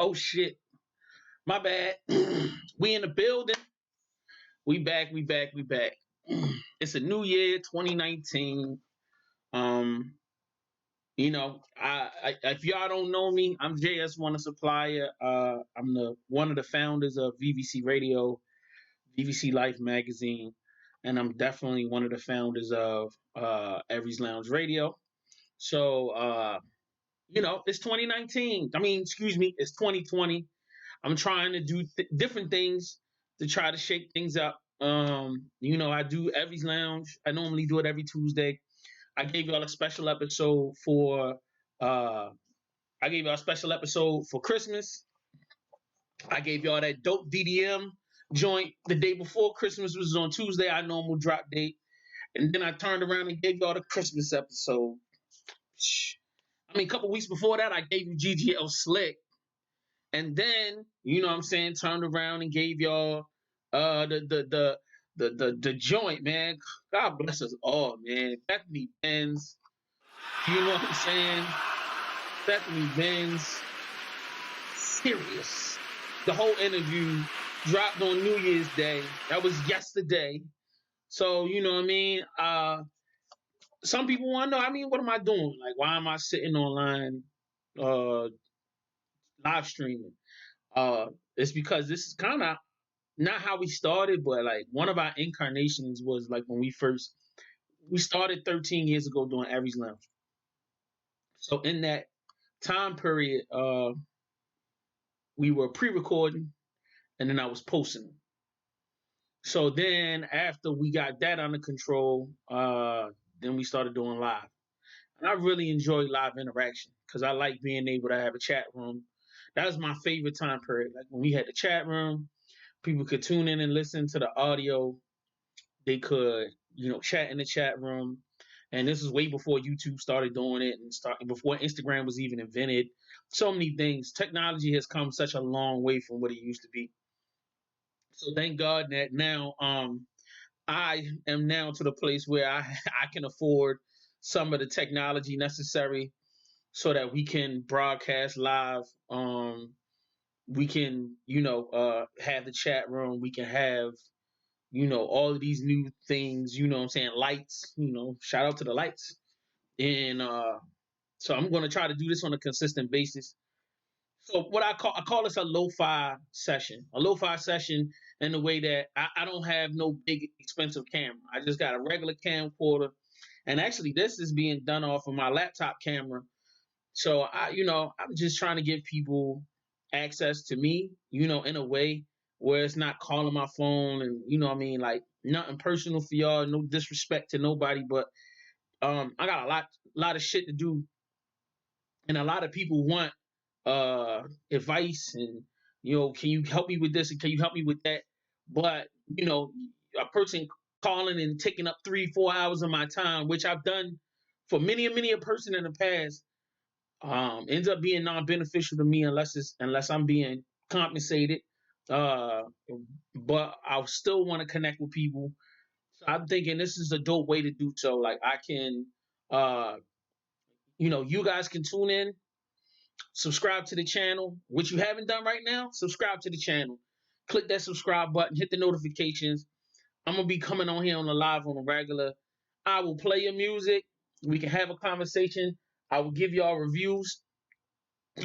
Oh shit. My bad. We in the building. We back, we back, we back. It's a new year, 2019. Um, if y'all don't know me, I'm JS1 Supplier. I'm the one of the founders of VVC Radio, VVC Life Magazine, and I'm definitely one of the founders of Every's Lounge Radio. So it's 2019. I mean, excuse me, it's 2020. I'm trying to do different things to try to shake things up. I do Every's Lounge. I normally do it every Tuesday. I gave y'all a special episode for Christmas. I gave y'all that dope DDM joint the day before Christmas, which was on Tuesday, our normal drop date. And then I turned around and gave y'all the Christmas episode. I mean, a couple weeks before that, I gave you GGL Slick. And then, turned around and gave y'all the joint, man. God bless us all, man. Bethany Benz. You know what I'm saying? Bethany Benz. Serious. The whole interview dropped on New Year's Day. That was yesterday. So, you know what I mean? Some people want to know, what am I doing? Like, why am I sitting online live streaming? It's because this is kind of not how we started, but like one of our incarnations was like when we started 13 years ago doing Every's Lounge. So in that time period, we were pre-recording and then I was posting. So then after we got that under control, then we started doing live. And I really enjoy live interaction because I like being able to have a chat room. That was my favorite time period. Like when we had the chat room, people could tune in and listen to the audio. They could, chat in the chat room. And this is way before YouTube started doing it and before Instagram was even invented. So many things. Technology has come such a long way from what it used to be. So thank God that now I am now to the place where I can afford some of the technology necessary so that we can broadcast live. We can, have the chat room. We can have, all of these new things, what I'm saying, lights, shout out to the lights. And so I'm going to try to do this on a consistent basis. So what I call this a lo-fi session. A lo-fi session in the way that I don't have no big expensive camera. I just got a regular camcorder. And actually this is being done off of my laptop camera. So I'm just trying to give people access to me, in a way where it's not calling my phone and like nothing personal for y'all, no disrespect to nobody, but I got a lot of shit to do, and a lot of people want advice and can you help me with this and can you help me with that? But a person calling and taking up 3-4 hours of my time, which I've done for many a person in the past, ends up being non-beneficial to me unless I'm being compensated. But I still want to connect with people. So I'm thinking this is a dope way to do so. Like I can, you guys can tune in, subscribe to the channel, which you haven't done right now. Subscribe to the channel, click that subscribe button, hit the notifications. I'm gonna be coming on here on the live on a regular. I will play your music. We can have a conversation. I will give y'all reviews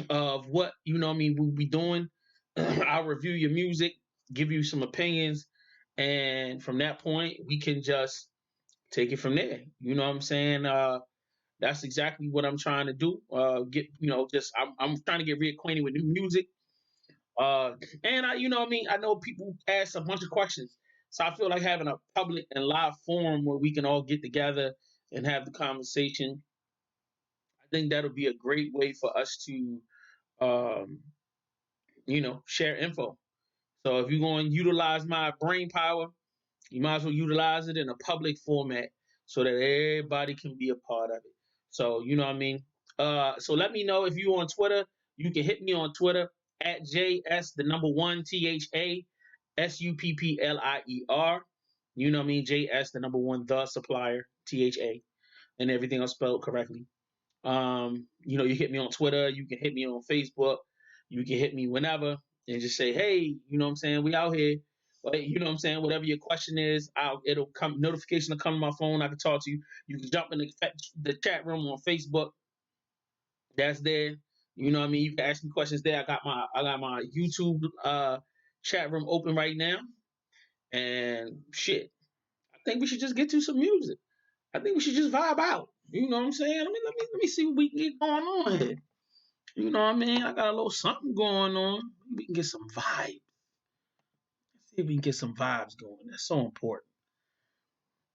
of what we'll be doing. I'll review your music, give you some opinions, and from that point we can just take it from there. You know what I'm saying? That's exactly what I'm trying to do. I'm trying to get reacquainted with new music. And I know people ask a bunch of questions, so I feel like having a public and live forum where we can all get together and have the conversation. I think that'll be a great way for us to um, share info. So if you're going to utilize my brain power, you might as well utilize it in a public format so that everybody can be a part of it. So, you know what I mean? So let me know if you're on Twitter. You can hit me on Twitter at JS, the number one, THASUPPLIER. You know what I mean? JS, the number one, the supplier, THA, and everything else spelled correctly. You hit me on Twitter. You can hit me on Facebook. You can hit me whenever and just say, hey, you know what I'm saying? We out here. Well, you know what I'm saying? Whatever your question is, it'll come, notification will come to my phone. I can talk to you. You can jump in the chat room on Facebook. That's there. You know what I mean? You can ask me questions there. I got my YouTube chat room open right now. And shit, I think we should just get to some music. I think we should just vibe out. You know what I'm saying? Let me see what we can get going on here. You know what I mean? I got a little something going on. We can get some vibes. Let's see if we can get some vibes going. That's so important.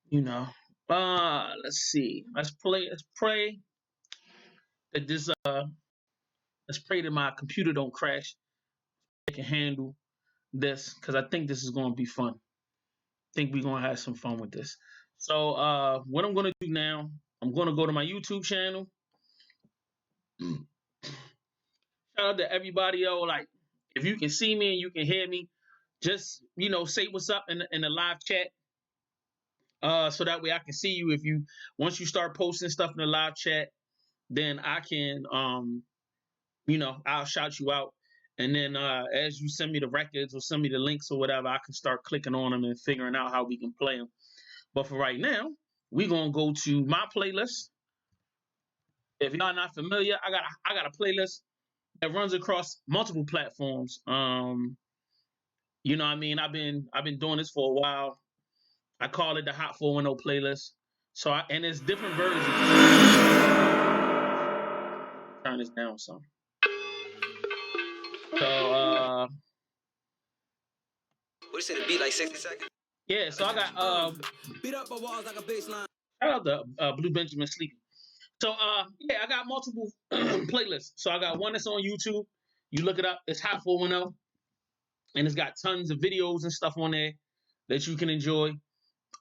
You know. Let's see. Let's pray that this let's pray that my computer don't crash. It can handle this because I think this is gonna be fun. I think we're gonna have some fun with this. So what I'm gonna do now, I'm gonna go to my YouTube channel. Shout out to everybody, yo. Like, if you can see me and you can hear me, just say what's up in the live chat. So that way I can see you. If you once you start posting stuff in the live chat, then I can I'll shout you out. And then as you send me the records or send me the links or whatever, I can start clicking on them and figuring out how we can play them. But for right now, we're gonna go to my playlist. If y'all not familiar, I got a playlist that runs across multiple platforms. You know what I mean? I've been doing this for a while. I call it the Hot 410 playlist. And it's different versions. Turn this down some. So what you say, the beat like 60 seconds? Yeah, so I got beat up by walls like a baseline. Shout out to Blue Benjamin Sleepy. So yeah, I got multiple playlists. So I got one that's on YouTube. You look it up, it's Hot 410. And it's got tons of videos and stuff on there that you can enjoy.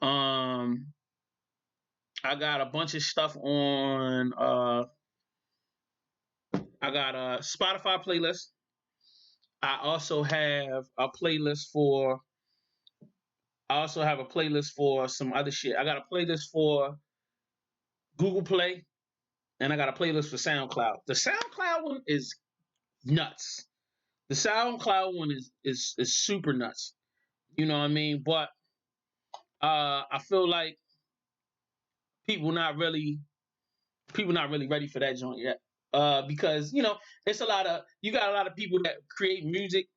I got a bunch of stuff on I got a Spotify playlist. I also have a playlist for some other shit. I got a playlist for Google Play and I got a playlist for SoundCloud. The SoundCloud one is nuts. The SoundCloud one is super nuts. You know what I mean? But I feel like people not really ready for that joint yet. Because it's you got a lot of people that create music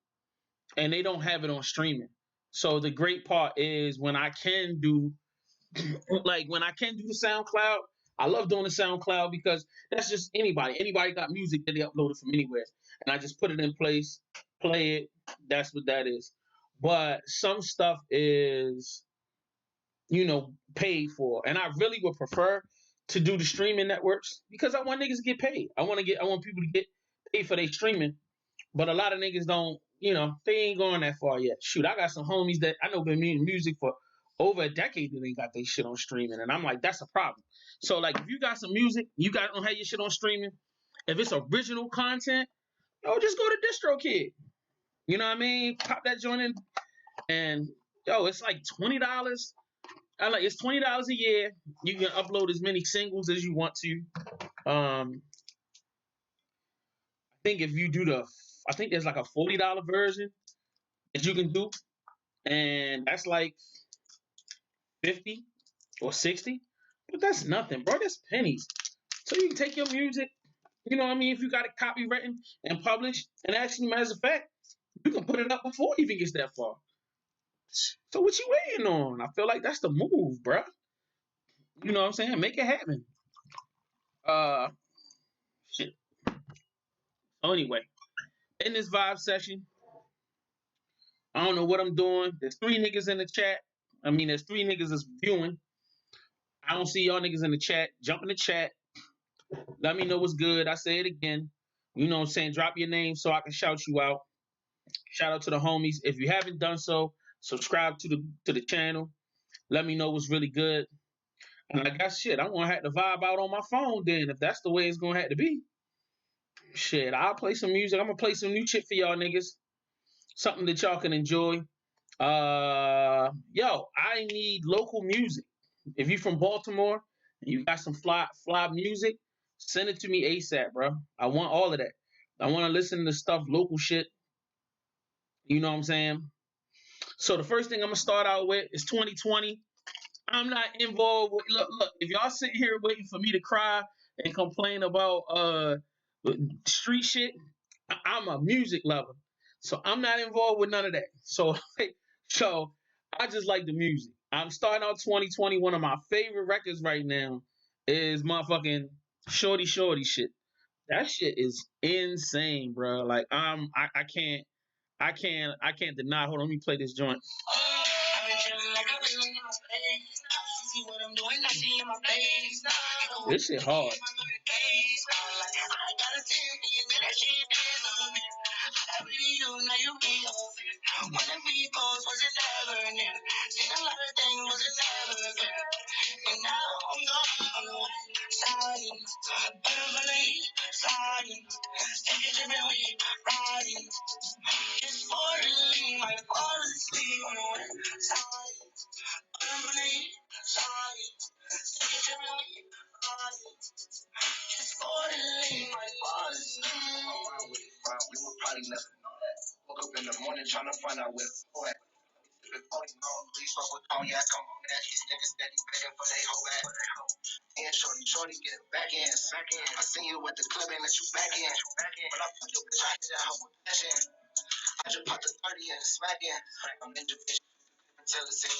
and they don't have it on streaming. So the great part is when I can do the SoundCloud, I love doing the SoundCloud because that's just anybody. Anybody got music that they uploaded from anywhere. And I just put it in place, play it. That's what that is. But some stuff is, paid for. And I really would prefer to do the streaming networks because I want niggas to get paid. I want people to get paid for their streaming. But a lot of niggas don't, they ain't going that far yet. Shoot, I got some homies that I know been making music for over a decade that ain't got their shit on streaming. And I'm like, that's a problem. So like if you got some music, don't have your shit on streaming, if it's original content, just go to DistroKid. You know what I mean? Pop that joint in and it's like $20. It's $20 a year. You can upload as many singles as you want to. I think if you do I think there's like a $40 version that you can do, and that's like 50 or 60. But that's nothing, bro. That's pennies. So you can take your music, you know what I mean? If you got it copywritten and published, and actually, as a fact, you can put it up before it even gets that far. So what you waiting on? I feel like that's the move, bro. You know what I'm saying? Make it happen. Shit. So anyway, in this vibe session, I don't know what I'm doing. There's 3 niggas in the chat. There's 3 niggas that's viewing. I don't see y'all niggas in the chat. Jump in the chat. Let me know what's good. I say it again. You know what I'm saying? Drop your name so I can shout you out. Shout out to the homies. If you haven't done so, subscribe to the channel. Let me know what's really good. And I got shit. I'm gonna have to vibe out on my phone then if that's the way it's gonna have to be. Shit, I'll play some music. I'm gonna play some new shit for y'all niggas. Something that y'all can enjoy. I need local music. If you from Baltimore and you got some fly music, send it to me ASAP, bro. I want all of that. I want to listen to stuff, local shit. You know what I'm saying? So the first thing I'm gonna start out with is 2020. I'm not involved with look, if y'all sitting here waiting for me to cry and complain about street shit, I'm a music lover. So I'm not involved with none of that. So so I just like the music. I'm starting out 2020. One of my favorite records right now is motherfucking Shorty Shorty shit. That shit is insane, bro. Like I can't deny. Hold on, let me play this joint. This shit hard. We would probably never know that. Woke up in the morning trying to find out where to go at. Please fuck with cognac, come on that. These niggas steady begging for they whole back. And shorty, get back in. I seen you at the club and let you back in. When I fuck your bitch, I hit that hoe with passion. I just popped the 30 and smack in. I'm in the bitch until it's in. I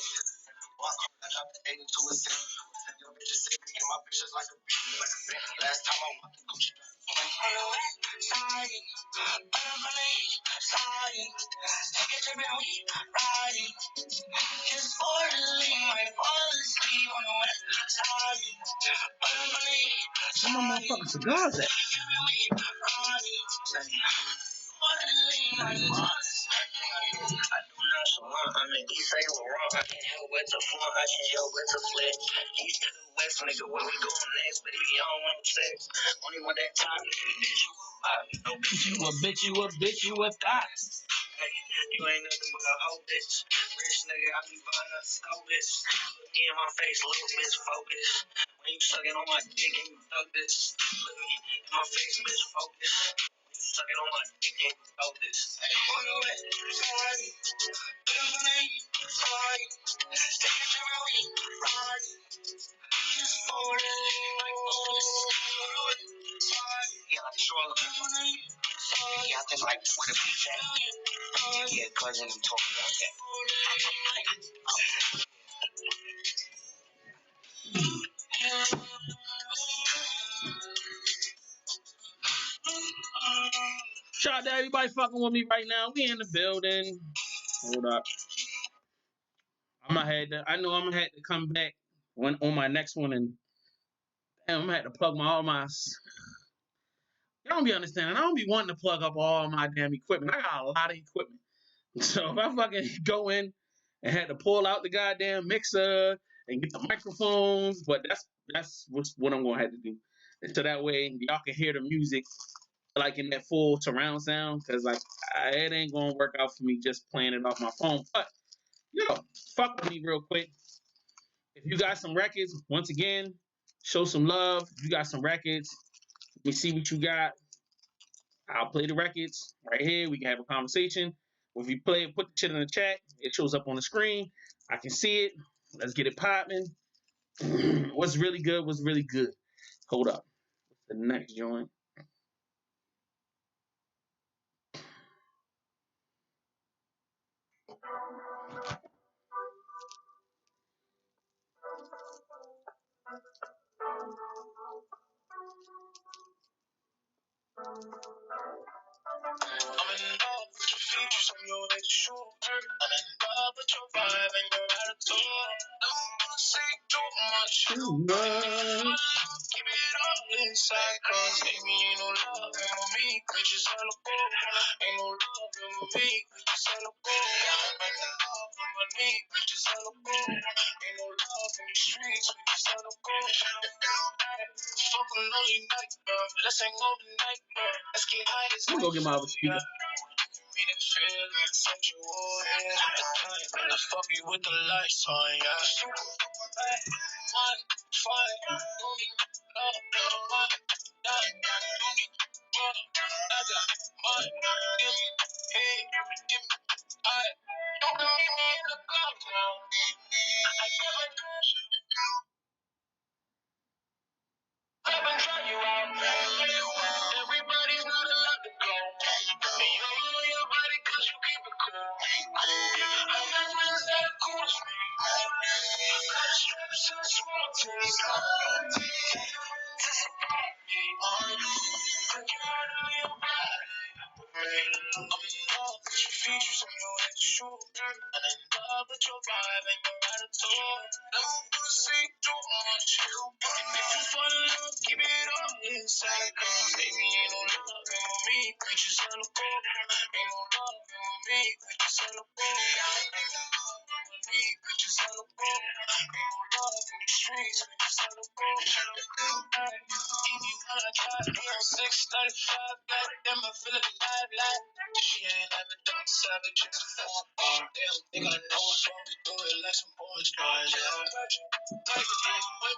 dropped the 8 into a cent. Your bitch is sick, and my bitch is like a bitch. Last time I walked the Gucci. Where my motherfucking cigars at? I mean, he say we're wrong. I can't help but to front. I can't help but to flex. He's to the west, nigga. Where we going next? But if you don't want sex, only want that time, bitch, you a bop. No bitch, you a bitch, you a bitch, you a thot. Hey, you ain't nothing but a hoe bitch. Rich nigga, I be buying a scope bitch. Look me in my face, little bitch, focus. When you sucking on my dick and you thug this. Look me in my face, bitch, focus. Sucking on my dick and you thug this. Hey, on the way, sorry. Yeah, like sure. Yeah, I think like with a beach at. Yeah, cousin, I'm talking about Shout out to everybody fucking with me right now. We in the building. Hold up. I know I'm gonna have to come back on my next one and I'm gonna have to plug all my. Y'all don't be understanding. I don't be wanting to plug up all my damn equipment. I got a lot of equipment. So if I fucking go in and had to pull out the goddamn mixer and get the microphones, but that's what I'm gonna have to do. And so that way y'all can hear the music like in that full surround sound, because like it ain't gonna work out for me just playing it off my phone. But yo, fuck with me real quick. If you got some records, once again, show some love. If you got some records, let me see what you got. I'll play the records right here. We can have a conversation. If you play it, put the shit in the chat. It shows up on the screen. I can see it. Let's get it popping. What's really good? What's really good? Hold up. What's the next joint? I'm in love with your features and your attitude. I'm in love with your vibe and your attitude. Don't wanna say too much. Too much. Keep it all inside, cause baby, ain't no love in me. We just celebrate. Ain't no love in me. We just celebrate. Ain't no love in my knee. We just celebrate. Ain't no love in the streets. We just celebrate. Fuck a lonely night, girl. Let's hang over the night, girl. Let's get high as I'm gonna go get my other speaker. Fuck you with the lights on, yeah. One, five, Features on your attitude, and in love with your vibe and your attitude. Never wanna see too much. And if you fall in love, keep it all inside. Baby, ain't no love in me, we just on the go. Ain't no love in me, we just on the go. Ain't no love in me, we just on the go. Ain't no love in the streets, we just on the go. Keep you on a drive, be on 695, goddamn, I feel alive, like. She ain't never done savage, just a phone call. They don't think I know what's wrong, we do it like some boys stars. Yeah, I'm about you. Like it, like what?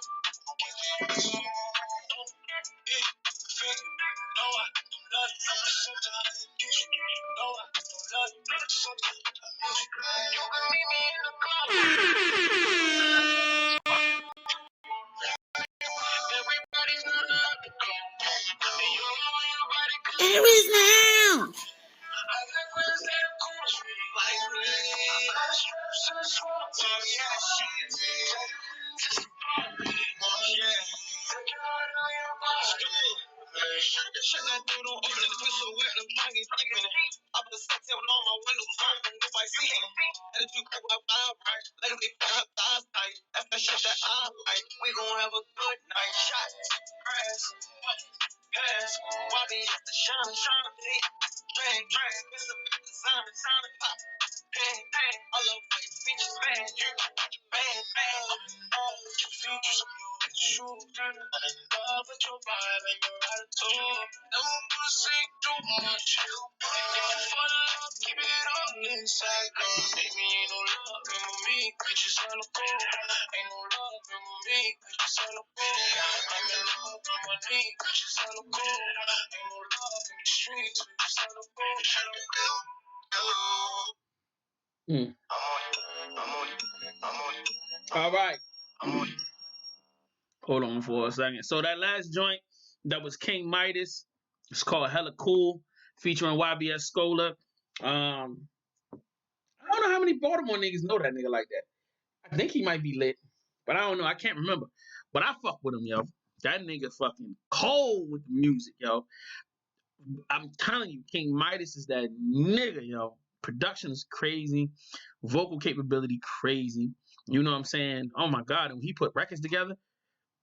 Give me a kiss. Don't get figure. No, I don't love you. Sometimes I get you. No, I don't love you. Sometimes I miss you. You can meet me in the club. Everybody's not allowed to go. And you know your body could. Aries now. I like when it's that cool street, like really. I strip so swamp, tell me how shit is. Yeah. Take your heart on your body. Shut that dude on open the twist so wet, I'm trying to get deep in it. I put a sex with all my windows on, and if I see it, and if you go out wild right, let it be fast, thighs tight. That's the shit that I like. We gon' have a good night. Shots, grass, pass, Bobby at the shine, drag, it's a design, pop, bang, I love how your features, bang, bang, I'm in love with your features, I'm your shoes, I'm in love with your vibe and your attitude, never wanna say too much, and if you fall in love, keep it all inside, baby, ain't no love in me, we just on the go, ain't no love in me, we just on the go, I'm in love with my knee, we just on the go, ain't no love in the streets, we just on the go, Mm. I'm on you. All right. Hold on for a second. So that last joint, that was King Midas. It's called Hella Cool, featuring YBS Scholar. I don't know how many Baltimore niggas know that nigga like that. I think he might be lit, but I don't know. I can't remember. But I fuck with him, yo. That nigga fucking cold with the music, yo. I'm telling you, King Midas is that nigga, yo. Production is crazy. Vocal capability crazy. You know what I'm saying? Oh my God. And when he put records together,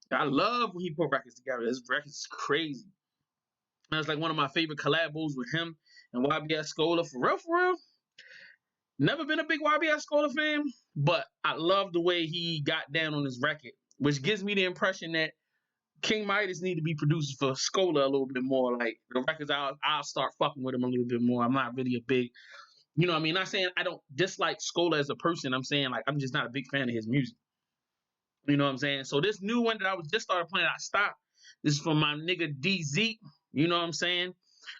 I love when he put records together. His records is crazy. That's like one of my favorite collabos with him and YBS Scholar. For real, for real. Never been a big YBS Scholar fan, but I love the way he got down on his record, which gives me the impression that King Midas need to be produced for Scholar a little bit more. Like the records, I'll start fucking with him a little bit more. I'm not really a big, you know what I mean? Not saying I don't dislike Scholar as a person. I'm saying like I'm just not a big fan of his music. You know what I'm saying? So this new one that I was just started playing, I stopped. This is from my nigga DZ. You know what I'm saying?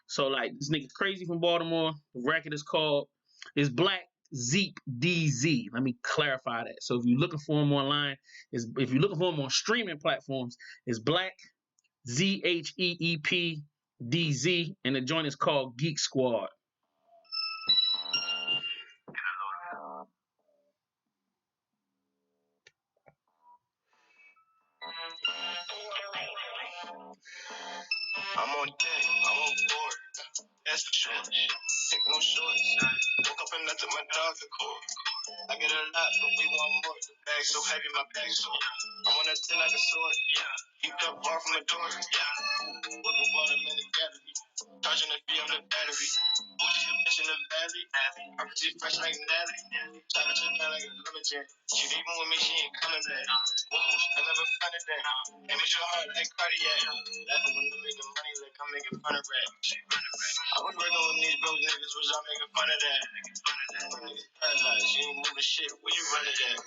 So like this nigga crazy from Baltimore. The record is called is Black Zeep DZ. Let me clarify that. So if you're looking for him online, if you're looking for him on streaming platforms, it's Black ZHEEP DZ, and the joint is called Geek Squad. I'm on deck, I'm on board. That's for sure. Take no shorts. Woke up and I took my dog to court. I get a lot, but we want more. The bag so heavy, my bag so. I'm on that 10 like a sword. Yeah. Heaped up far from the door. Yeah. With the water in the gallery. Charging the fee on the battery. Bougie a bitch in the valley. RPG fresh like Natalie. Chocolate chip down like a lemon jam. She leaving with me, she ain't coming back. Whoa, I never find it that. And it's your heart like cardiac. Laughing when you making money like I'm making fun of rap. I was working with these broke niggas, was y'all making fun of that? Niggas paralyzed, you ain't moving shit, where you running at?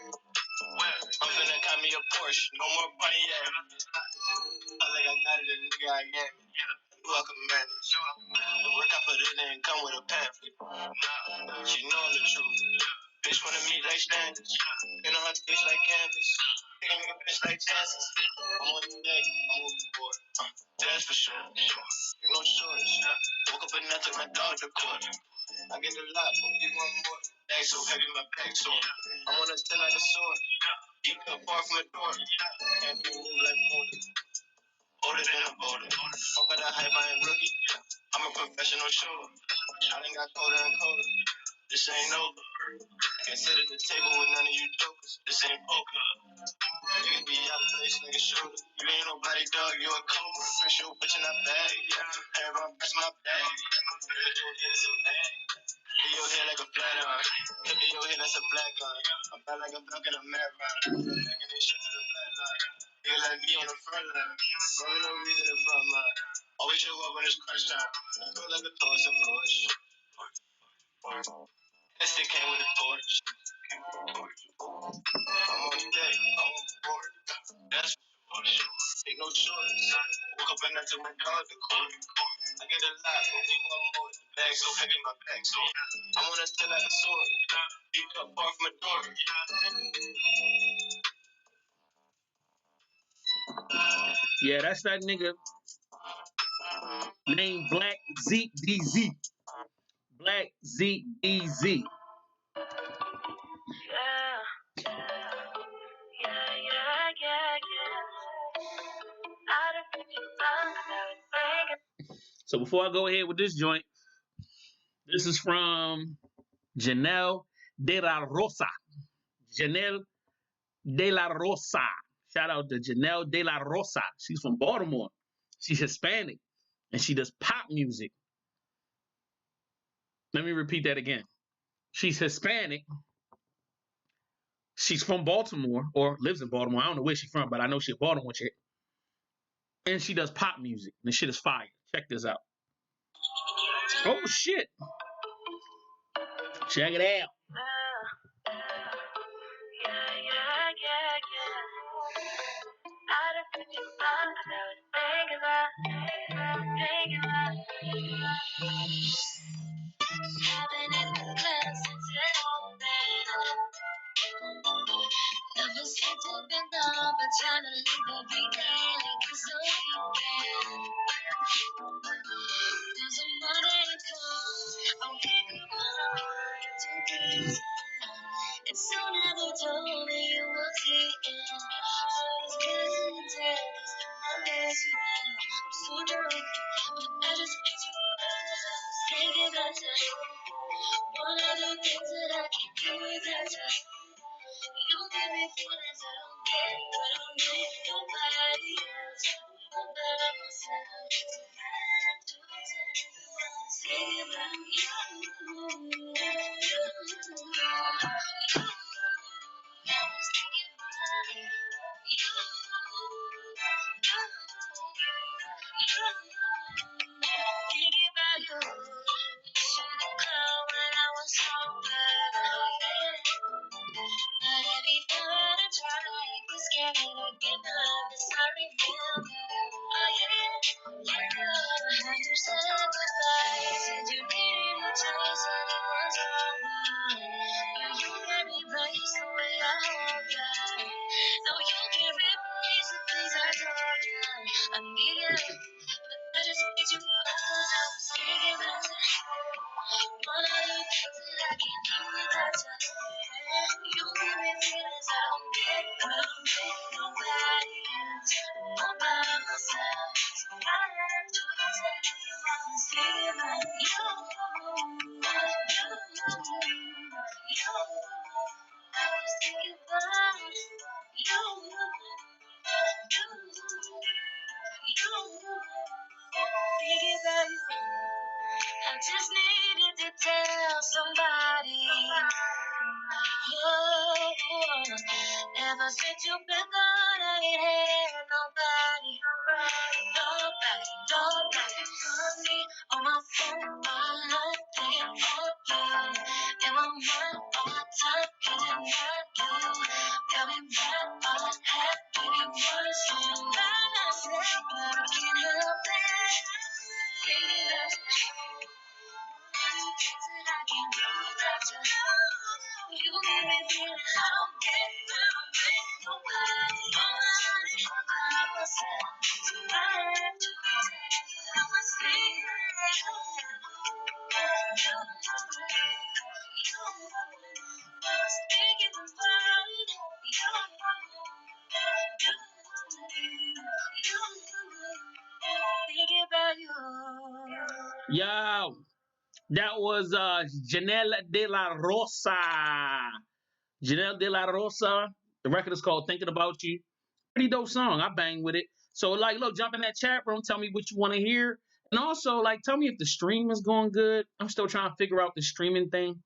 I'm finna got me a Porsche, no more party yet. I like I got it, a nigga I am. You I can manage. The work I put in and come with a pamphlet. She know I'm the truth. Bitch wanna meet like standards. In on her bitch like canvas. Take a nigga bitch like chances. I'm on the deck, I'm on board. That's for sure. No shorts. Woke up and I took my dog to court. I get a lot, but we want more. Bag so heavy, my bag so. I'm on a 10 like a sword. Deep up far from the door. Can't be moved like Moody. Older than a boulder. Fuck with the hype, I ain't rookie. I'm a professional shooter. Shot got colder and colder. This ain't over. I can sit at the table with none of you jokers. This ain't poker. Niggas be out of place, nigga shooter. You ain't nobody, dog, you a cobra. Official bitch in that bag. Everyone press my bag. Girl, your head is a bag. Hit your head like a flat iron. Hit your head, that's a black line. I'm bad like a block in a marathon. Taking this shit to the flat line. Nigga like me on the front line. Running no reason in the front line. Always show up when it's crunch time. Feel like a torch and flourish. That stick came with a torch. I'm on deck, I'm on board. That's for sure. Take no shorts. Woke up and I took my dog to court. I get a lot, but we want more. The bag so heavy, my back so. I wanna stand like a sword. Deep up far from a door. Yeah, that's that nigga named Black Zeke DZ. Black Zeke DZ. Yeah. So before I go ahead with this joint, this is from Janelle De La Rosa. Janelle De La Rosa. Shout out to Janelle De La Rosa. She's from Baltimore. She's Hispanic and she does pop music. Let me repeat that again. She's Hispanic. She's from Baltimore or lives in Baltimore. I don't know where she's from, but I know she's a Baltimore chick. And she does pop music. And the shit is fire. Check this out. Oh shit. Check it out. Never seem to be done, but trying to live every day like it's a weekend. There's a Monday comes, I'm thinking what I want to be. And soon as they told me you were taken, I was couldn't tell, 'cause you're my best friend. I'm so drunk, but I just picture us thinking about you. One of the things that I can't do without you. You give me feelings I don't get, but I'm with nobody else. I'm by myself, so I have to tell you I'm thinking about you. I was thinking about you. Thinking about you. Should've called when I was sober. But every time I try, I get scared to get nervous. I remember, oh yeah, how you said goodbye. Said you needed a choice and it was over. Yeah, you can't replace the way I hold you. No, you can't replace the things I told you. I need you, but I just need you for us 'cause I was thinking about you. One of the things that I can't do without you. You give me feelings I don't get, but I'm with nobody else. I'm by myself, so I have to tell you I'm thinking about you. I was thinking about thinking about you. I just needed to tell somebody. Oh, ever since you've been gone, I ain't had nobody. Nobody for me. On my phone, all night, thinking for you. In my mind, all the time, thinking about you. Got me right on head, thinking was you. By myself, but I can't help it. Thinking of you. I can't do without you. You give me feelings I don't get, but I'm with nobody. I'm by myself, so I have to tell you how I see you. I was thinking about you. Yo, that was Janelle De La Rosa. Janelle De La Rosa. The record is called Thinking About You. Pretty dope song. I bang with it. So, like, look, jump in that chat room. Tell me what you want to hear. And also, like, tell me if the stream is going good. I'm still trying to figure out the streaming thing.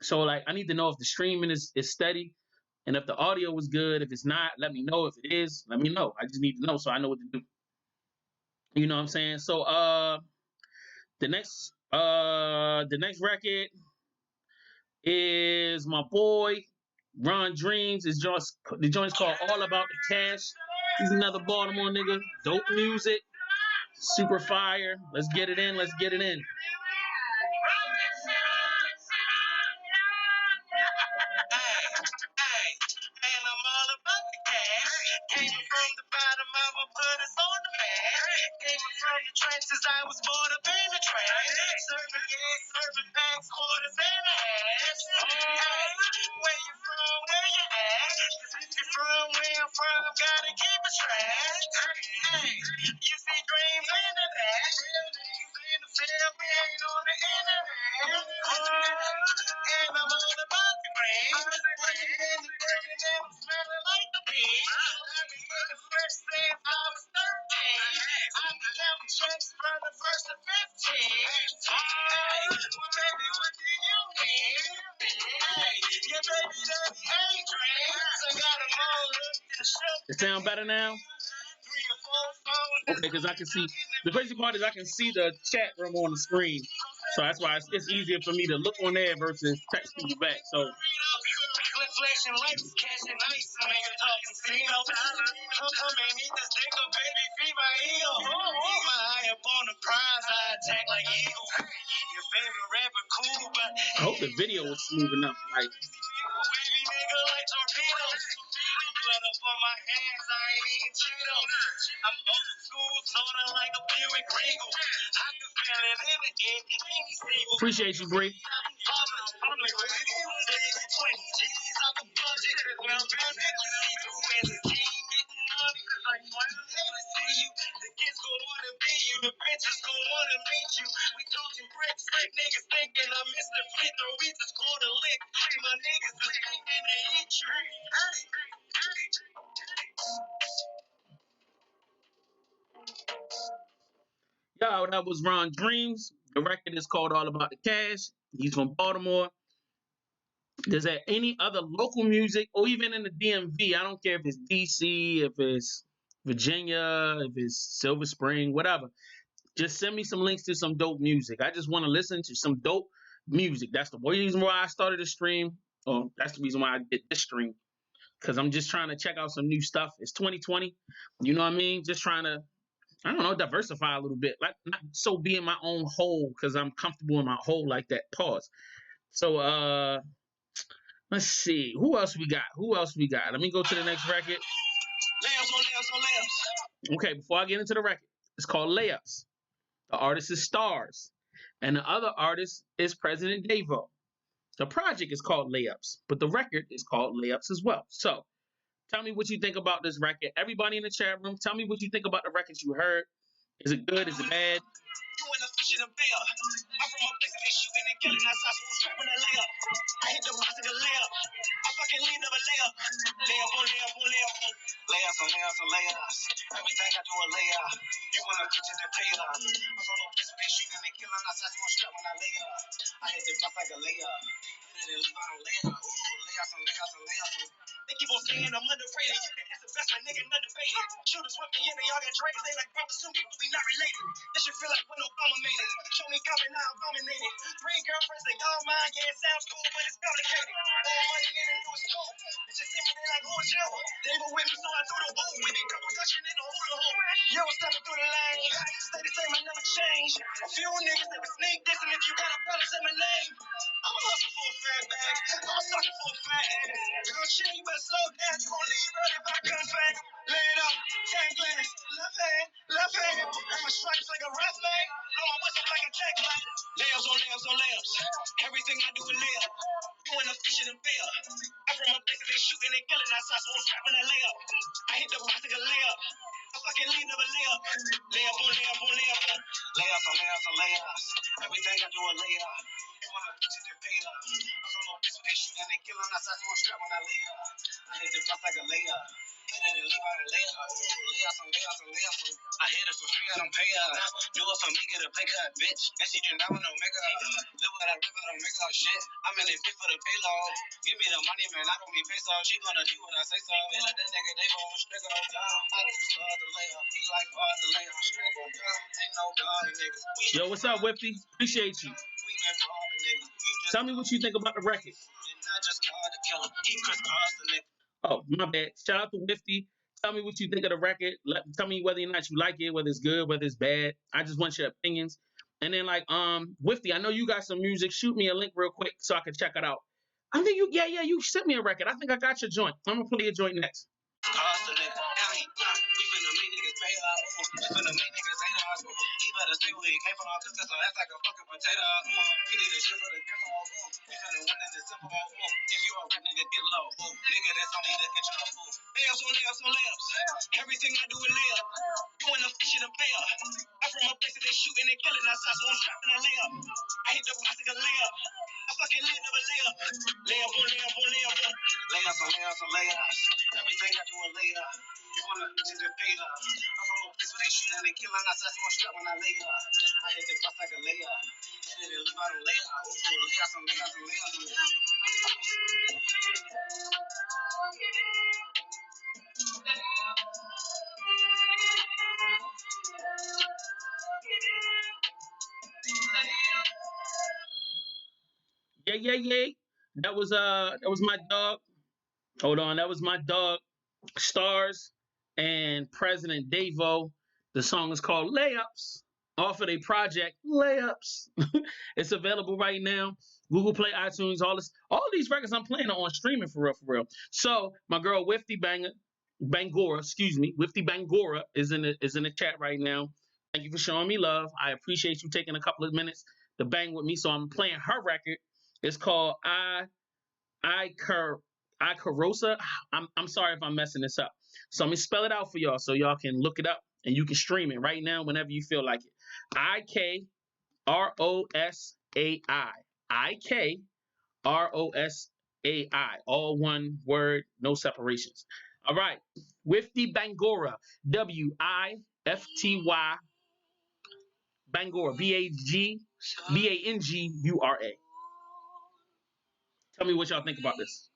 So, like, I need to know if the streaming is steady and if the audio is good. If it's not, let me know. If it is, let me know. I just need to know so I know what to do. You know what I'm saying? So, the next record is my boy Ron Dreams. The joint's called All About the Cash. He's another Baltimore nigga. Dope music. Super fire. Let's get it in. Let's get it in. And I'm all about the cash. Came from the bottom, I'ma put us on the map. Came from the trenches, I was born up in the trash. Serving gas, serving packs, quarters and a half. Hey, where you from, where you at? 'Cause if you're from where I'm from, gotta keep it trash. Hey, you see dreams in the back. Real niggas in the field, we ain't on the internet. And I'm all about the green. Putting in the dirt and then I'm smelling like the pig. I've been getting fresh since I was 13. I've been counting checks from the first to 15. Hey, well, baby, what do you need? Hey, your baby daddy ain't dreams. I got them all up to the shelf. It sound better now? Okay, because I can see. The crazy part is I can see the chat room on the screen. So that's why it's easier for me to look on there versus text people back. So Flashing lights, cashing ice, nigga talking casino. Come and eat this nigga, baby, feed my ego. My eye up on the prize, I attack like eagle. Your favorite rapper cool, but I hope the video is smooth enough. Like, wavy nigga like torpedoes. Blood up on my hands, I ain't eating Cheetos. I'm old school, sorta like a Buick Regal. I can feel it in the air, any single. appreciate you, Bree. I'm like, what it is, 20 G's out the budget. Well, man, see through as a team getting money. Like, why do they see you? The kids gon' wanna be you, the bitches gon' wanna meet you. We talking bricks, niggas thinking I missed the free throw. We just scored a lick. My niggas is thinking they eat you. Yo, that was Ron Dreams. The record is called All About the Cash. He's from Baltimore. Does there any other local music or even in the DMV? I don't care if it's DC, if it's Virginia, if it's Silver Spring, whatever. Just send me some links to some dope music. I just want to listen to some dope music. That's the reason why I started the stream. Or that's the reason why I did this stream. Because I'm just trying to check out some new stuff. It's 2020. You know what I mean? Just trying to, I don't know, diversify a little bit. Like, not so be in my own hole because I'm comfortable in my hole like that. Pause. So, let's see. Who else we got? Let me go to the next record. Layups. Okay, before I get into the record, it's called Layups. The artist is Stars. And the other artist is President Davo. The project is called Layups, but the record is called Layups as well. So, tell me what you think about this record. Everybody in the chat room, tell me what you think about the records you heard. Is it good? Is it bad? You in the fish in the bear. I'm from a place that they shooting and killing. I saw someone strapping a layup. I hit the box like a layup. I fucking lean never layup. Layup on layup on layup on. Layups on layups on layups. Everything I do a layup. You in the fish in the bear. I'm from a place that they shooting and killing. I saw someone strapping a layup. I hit the box like a layup. Hit it and leave out on layup. Ooh, layups on layups on layups. They keep on saying I'm underrated. You think it's the best, my nigga, none debated. Shooters with me and they all got Drake. They like brothers soon, but we not related. This shit feel like when Obama made it. Show me coming, now I'm dominated. 3 girlfriends, they all mine. Yeah, it sounds cool, but it's complicated. All money in the new school. Bitches see me, they like, who's you? They were with me, so I threw the boo. We be couple Dutching in the hula hoop. Yo, stepping through the lane. Stay the same, I never change. A few niggas that would sneak this, and if you got a brother, say my name. I'm a hustle for a fat bag. I'm a sucker for a fat ass. Girl, shit, you better slow down. You gon' leave early if I come fast. Lay it up, 10 glass. Left hand, left hand. And my stripes like a ref man. Blow my whistle like a tech man. Layups on layups on layups. Everything I do is layup. You in a fish in a bear. I'm from a place that they shooting and killing. I saw someone strapping a layup. I hit the box like a layup. I fucking leave, never lay up. Lay up on lay up on lay up. Lay up on lay up on lay ups. Everything I do a lay up. You wanna bitch it and pay up. I'm from a bitch when they shoot and they kill. I'm not such one strap when I lay up. I hit the bus like a lay up. And then leave out and lay up. Lay up some lay up some lay up. I hit her for free, I don't pay her. Do it for me, get a pay cut, bitch. And she do not want no makeup. Live what I rip, I don't make up shit. I'm in this bitch for the payload. Give me the money, man, I don't need pesos. She gonna do what I say so. Feel like that nigga, they gon' straight go down. I just love the layup. He like hard to lay on straight go down. Ain't no God, nigga. Yo, what's up, Whippy? Appreciate you. We been mobbing, nigga. Tell me what you think about the record. Not just hard to kill him. He Chris Carson, nigga. Oh, my bad. Shout out to Whiffy. Tell me what you think of the record. Tell me whether or not you like it, whether it's good, whether it's bad. I just want your opinions. And then Whiffy, I know you got some music. Shoot me a link real quick so I can check it out. I think you sent me a record. I think I got your joint. I'm gonna play your joint next. Carson, nigga. We finna make niggas pay up. We finna make niggas hate us. He better stay where he came from. Cause that's like a fucking potato. We need a shit for the demo. We finna win in this simple. If you a rap nigga, get low. Nigga, that's only the intro. Layups on layups on layups. Everything I do is layup. You wanna fish it and pay up. I'm from a place that they shooting and killing us. So I'm strapping a layup. I hit the box like a layup. I fucking live, never lay up. Lay up on lay up on lay up. Layups on layups on layups. Everything I do is layup. You wanna bitches and pay up. I'm from a place where they shoot and they kill. I'm not such one strap when I lay up. I hit the box like a layup. And then they leave out on layup. Layups on layups on layups. Yeah. That was my dog. Hold on, that was my dog, Stars and President Davo. The song is called Layups off of their project Layups. It's available right now. Google Play, iTunes, all these records I'm playing are on streaming for real. So my girl Bangora, Wifty Bangora is in the chat right now. Thank you for showing me love. I appreciate you taking a couple of minutes to bang with me. So I'm playing her record. It's called Icarosa. I'm sorry if I'm messing this up. So I'm gonna spell it out for y'all so y'all can look it up and you can stream it right now whenever you feel like it. Ikrosai. Ikrosai. All one word, no separations. All right. Wifty Bangora. Wifty Bangora. Bangura. Tell me what y'all think about this.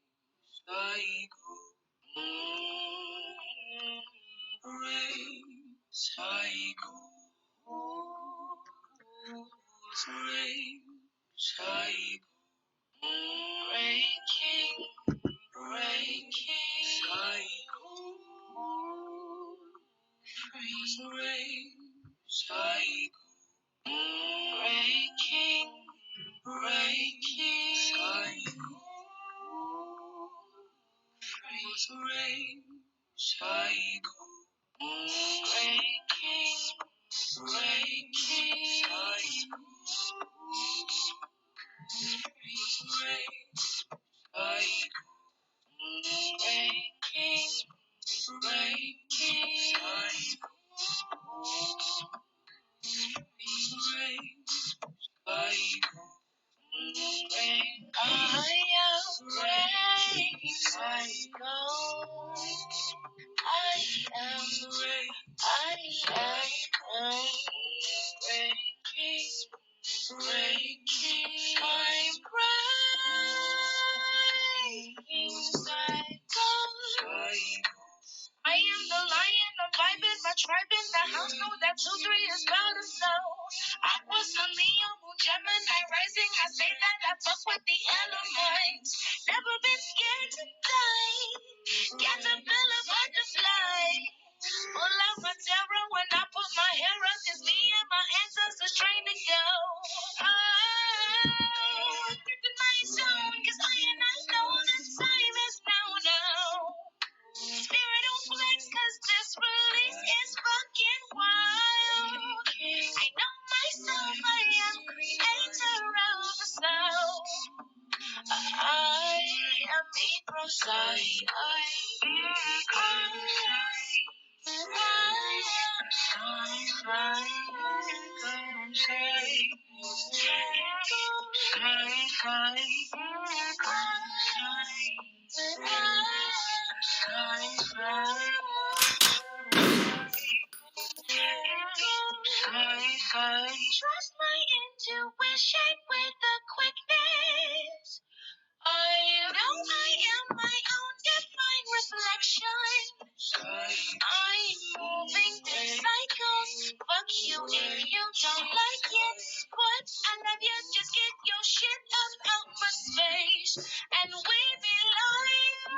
fuck you if you don't like it. What? I love you, just get your shit up out my space. And we be like,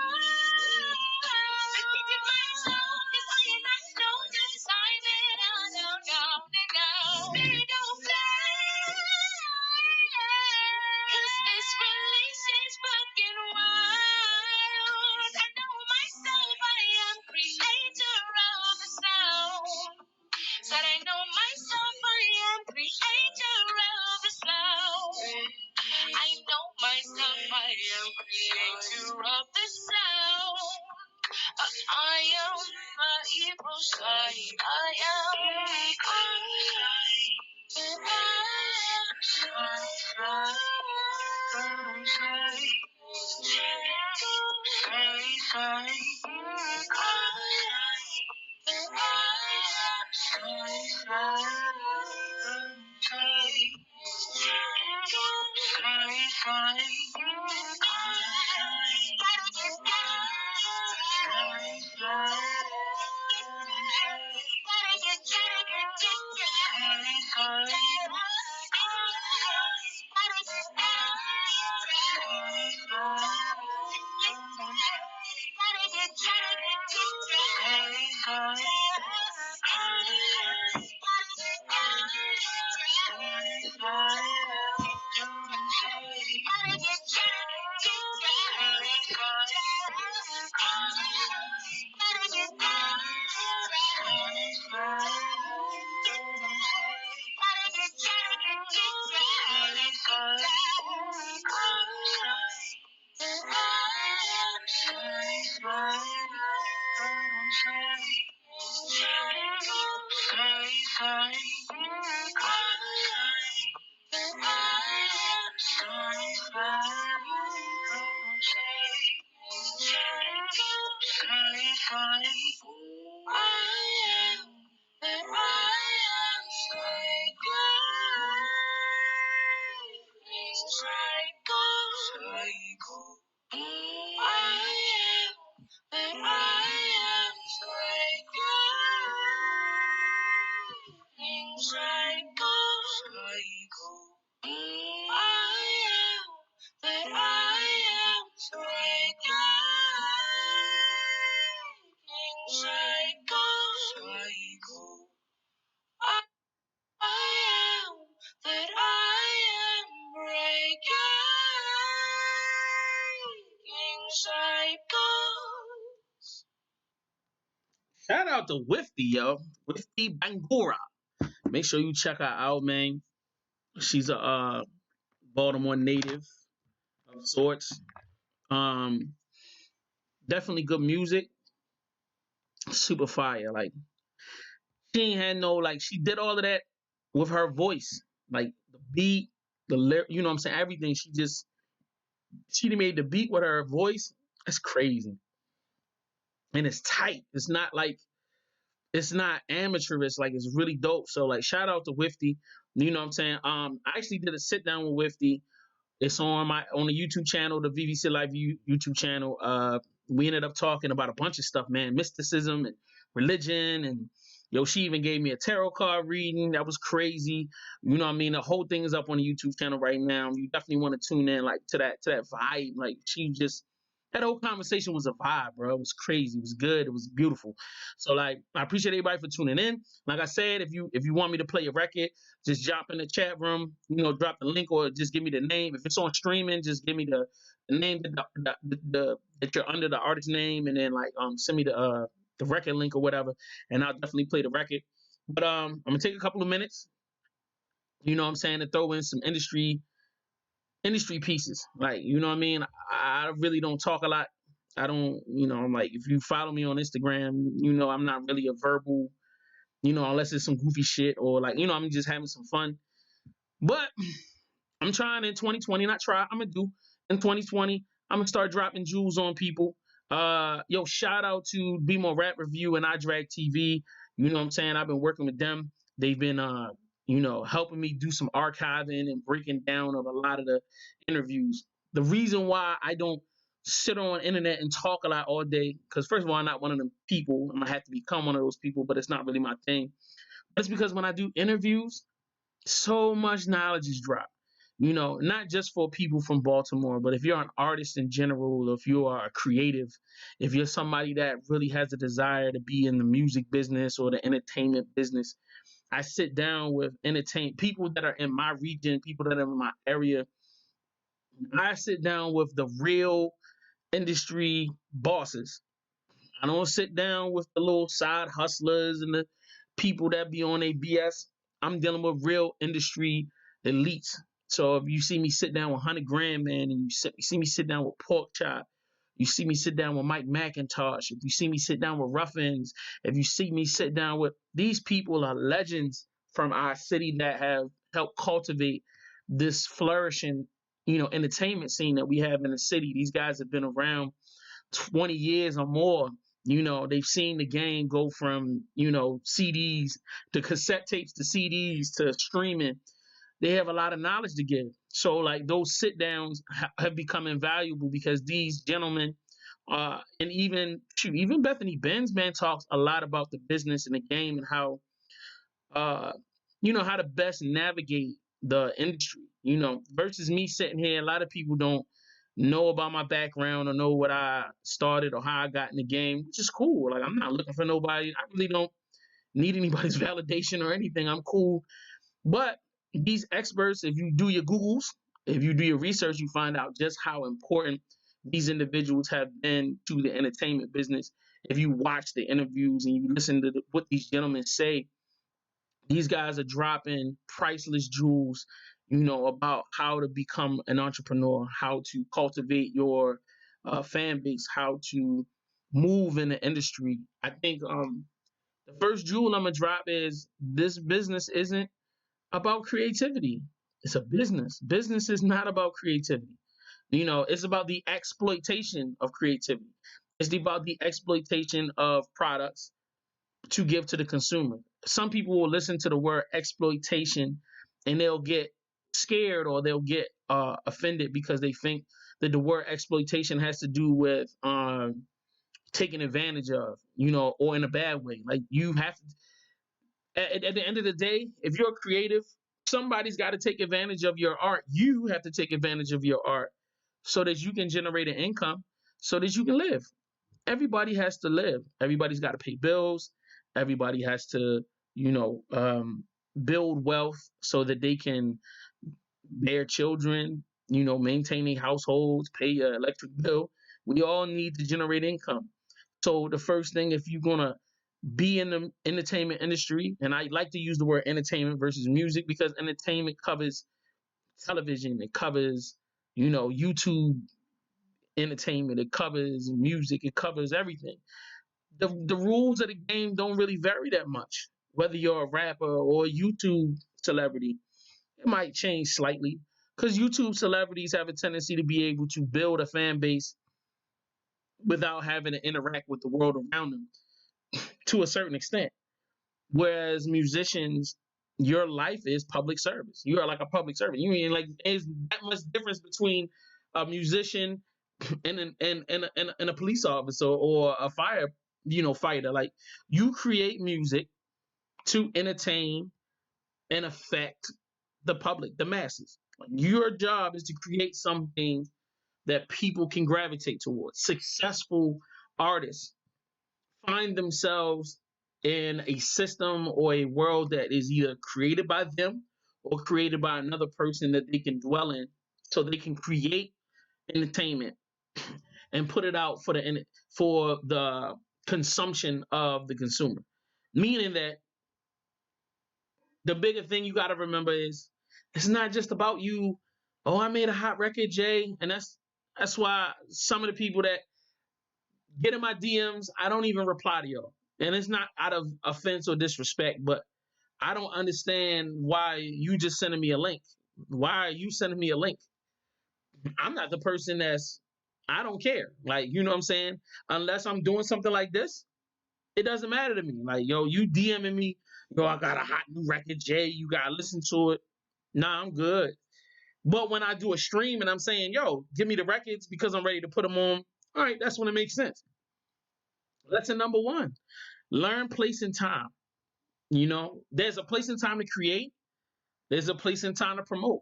addicted my soul, cause I am not no assignment. No. Baby, don't play. Cause this relation's fucking wild. I know myself, I am creator of the sound. Said I know myself, I am creator of the sound. I know myself, I am creator of the sound. I am my evil side. I Shout out to Wifty, yo. Wifty Bangura. Make sure you check her out, man. She's a Baltimore native of sorts. Um, Definitely good music. Super fire. Like she ain't had no like she did all of that with her voice. Like the beat, the lyric, you know what I'm saying? Everything. She made the beat with her voice. That's crazy. And it's tight. It's not amateurish, like it's really dope. So like shout out to Wifty. You know what I'm saying? I actually did a sit down with Wifty. It's on the YouTube channel, the VVC Live YouTube channel. We ended up talking about a bunch of stuff, man, mysticism and religion, and she even gave me a tarot card reading. That was crazy. You know what I mean? The whole thing is up on the YouTube channel right now. You definitely want to tune in, like to that vibe. Like she just that whole conversation was a vibe, bro. It was crazy. It was good. It was beautiful. So like, I appreciate everybody for tuning in. Like I said, if you want me to play a record, just drop in the chat room. Drop the link or just give me the name. If it's on streaming, just give me the name that you're under the artist name, and then like send me the record link or whatever, and I'll definitely play the record. But I'm gonna take a couple of minutes. You know what I'm saying, to throw in some industry pieces. Like, you know what I mean? I really don't talk a lot. I don't, I'm like, if you follow me on Instagram, I'm not really a verbal, unless it's some goofy shit or like, I'm just having some fun. But I'm trying in 2020, not try, I'm going to do in 2020. I'm going to start dropping jewels on people. Shout out to Be More Rap Review and I Drag TV. You know what I'm saying? I've been working with them. They've been, helping me do some archiving and breaking down of a lot of the interviews. The reason why I don't sit on internet and talk a lot all day. Because first of all, I'm not one of them people. I'm gonna have to become one of those people, but it's not really my thing. But it's because when I do interviews, so much knowledge is dropped. Not just for people from Baltimore, but if you're an artist in general, if you are a creative, if you're somebody that really has a desire to be in the music business or the entertainment business, I sit down with people that are in my region, people that are in my area. I sit down with the real industry bosses. I don't sit down with the little side hustlers and the people that be on a BS. I'm dealing with real industry elites. So if you see me sit down with 100 grand, man, and see me sit down with Pork Chop, you see me sit down with Mike McIntosh, if you see me sit down with Ruffins, if you see me sit down with these people are legends from our city that have helped cultivate this flourishing, entertainment scene that we have in the city. These guys have been around 20 years or more. They've seen the game go from, CDs to cassette tapes to CDs to streaming. They have a lot of knowledge to give. So, like, those sit downs have become invaluable because these gentlemen, and even Bethany Benz, man, talks a lot about the business and the game and how, uh, how to best navigate the industry, versus me sitting here. A lot of people don't know about my background or know what I started or how I got in the game, which is cool. Like, I'm not looking for nobody. I really don't need anybody's validation or anything. I'm cool. But these experts, if you do your Googles, if you do your research, you find out just how important these individuals have been to the entertainment business. If you watch the interviews and you listen to what these gentlemen say, these guys are dropping priceless jewels, about how to become an entrepreneur, how to cultivate your fan base, how to move in the industry. I think the first jewel I'm gonna drop is this business isn't about creativity. It's a business. Business is not about creativity. It's about the exploitation of creativity. It's about the exploitation of products to give to the consumer. Some people will listen to the word exploitation and they'll get scared or they'll get offended because they think that the word exploitation has to do with taking advantage of, or in a bad way. Like, you have to, at the end of the day, if you're creative, somebody's got to take advantage of your art. You have to take advantage of your art so that you can generate an income so that you can live. Everybody has to live. Everybody's got to pay bills. Everybody has to, build wealth so that they can bear children, maintain their households, pay your electric bill. We all need to generate income. So the first thing, if you're going to be in the entertainment industry, and I like to use the word entertainment versus music because entertainment covers television, it covers, YouTube entertainment, it covers music, it covers everything. The rules of the game don't really vary that much. Whether you're a rapper or a YouTube celebrity, it might change slightly because YouTube celebrities have a tendency to be able to build a fan base without having to interact with the world around them to a certain extent. Whereas musicians, your life is public service. You are like a public servant. You mean like there's that much difference between a musician and a police officer or a fighter. Like, you create music to entertain and affect the public, the masses. Like, your job is to create something that people can gravitate towards. Successful artists find themselves in a system or a world that is either created by them or created by another person that they can dwell in so they can create entertainment and put it out for the consumption of the consumer. Meaning that the bigger thing you got to remember is it's not just about you. Oh, I made a hot record, Jay, and that's why some of the people that get in my DMs, I don't even reply to y'all, and it's not out of offense or disrespect, but I don't understand why you just sending me a link. Why are you sending me a link? I'm not the person I don't care. Like, you know what I'm saying? Unless I'm doing something like this, it doesn't matter to me. Like, yo, you DMing me, yo, I got a hot new record, Jay, you gotta listen to it. Nah, I'm good. But when I do a stream and I'm saying, yo, give me the records because I'm ready to put them on, all right, that's when it makes sense. Lesson number one, learn place and time. There's a place and time to create. There's a place and time to promote.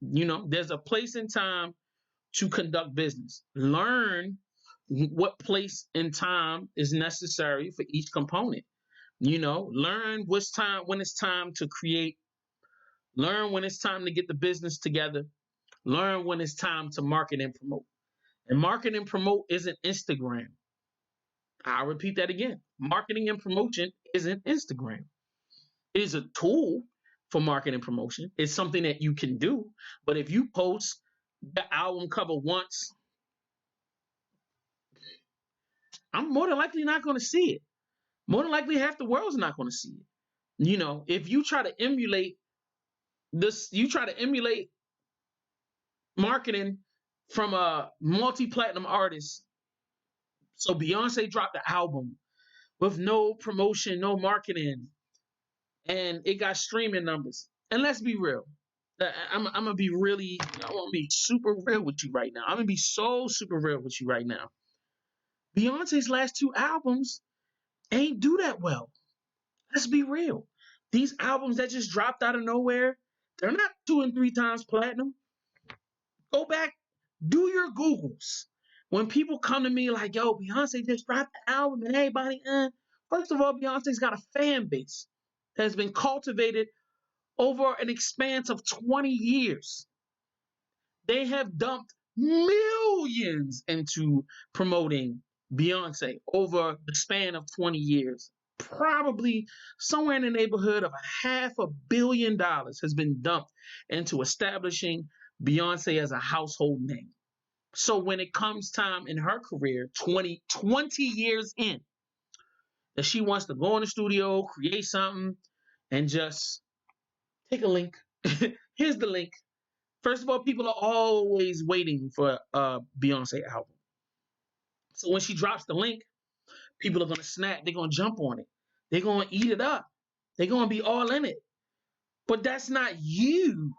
There's a place and time to conduct business. Learn what place and time is necessary for each component. Learn when it's time to create. Learn when it's time to get the business together. Learn when it's time to market and promote. And market and promote isn't Instagram. I'll repeat that again. Marketing and promotion isn't Instagram. It is a tool for marketing and promotion. It's something that you can do. But if you post the album cover once, I'm more than likely not going to see it. More than likely, half the world's not going to see it. If you try to emulate this, you try to emulate marketing from a multi-platinum artist. So Beyonce dropped the album with no promotion, no marketing, and it got streaming numbers. And let's be real. I'm gonna be really, I want to be super real with you right now. I'm gonna be so super real with you right now. Beyonce's last two albums ain't do that well. Let's be real. These albums that just dropped out of nowhere, they're not 2 and 3 times platinum. Go back, do your Googles. When people come to me like, yo, Beyonce just dropped the album and everybody, first of all, Beyonce's got a fan base that has been cultivated over an expanse of 20 years. They have dumped millions into promoting Beyonce over the span of 20 years. Probably somewhere in the neighborhood of $500 million has been dumped into establishing Beyonce as a household name. So when it comes time in her career, 20 years in, that she wants to go in the studio, create something, and just take a link. Here's the link. First of all, people are always waiting for a Beyonce album. So when she drops the link, people are going to snap. They're going to jump on it. They're going to eat it up. They're going to be all in it. But that's not you,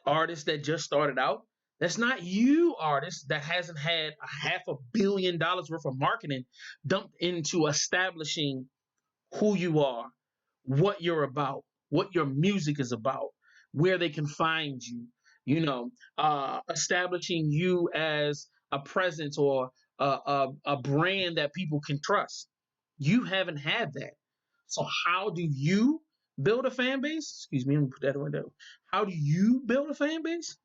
artist that just started out. That's not you, artist that hasn't had $500 million worth of marketing dumped into establishing who you are, what you're about, what your music is about, where they can find you, establishing you as a presence or a brand that people can trust. You haven't had that. So how do you build a fan base? Excuse me, let me put that right there. How do you build a fan base?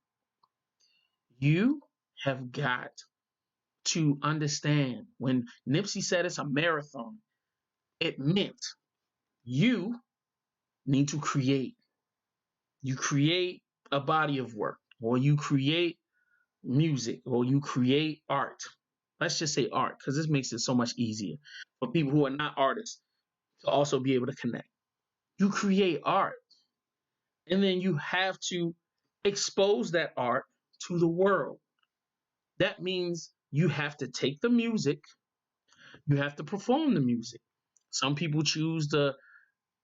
You have got to understand when Nipsey said it's a marathon, it meant you need to create. You create a body of work, or you create music, or you create art. Let's just say art, because this makes it so much easier for people who are not artists to also be able to connect. You create art, and then you have to expose that art to the world. That means you have to take the music, you have to perform the music. Some people choose to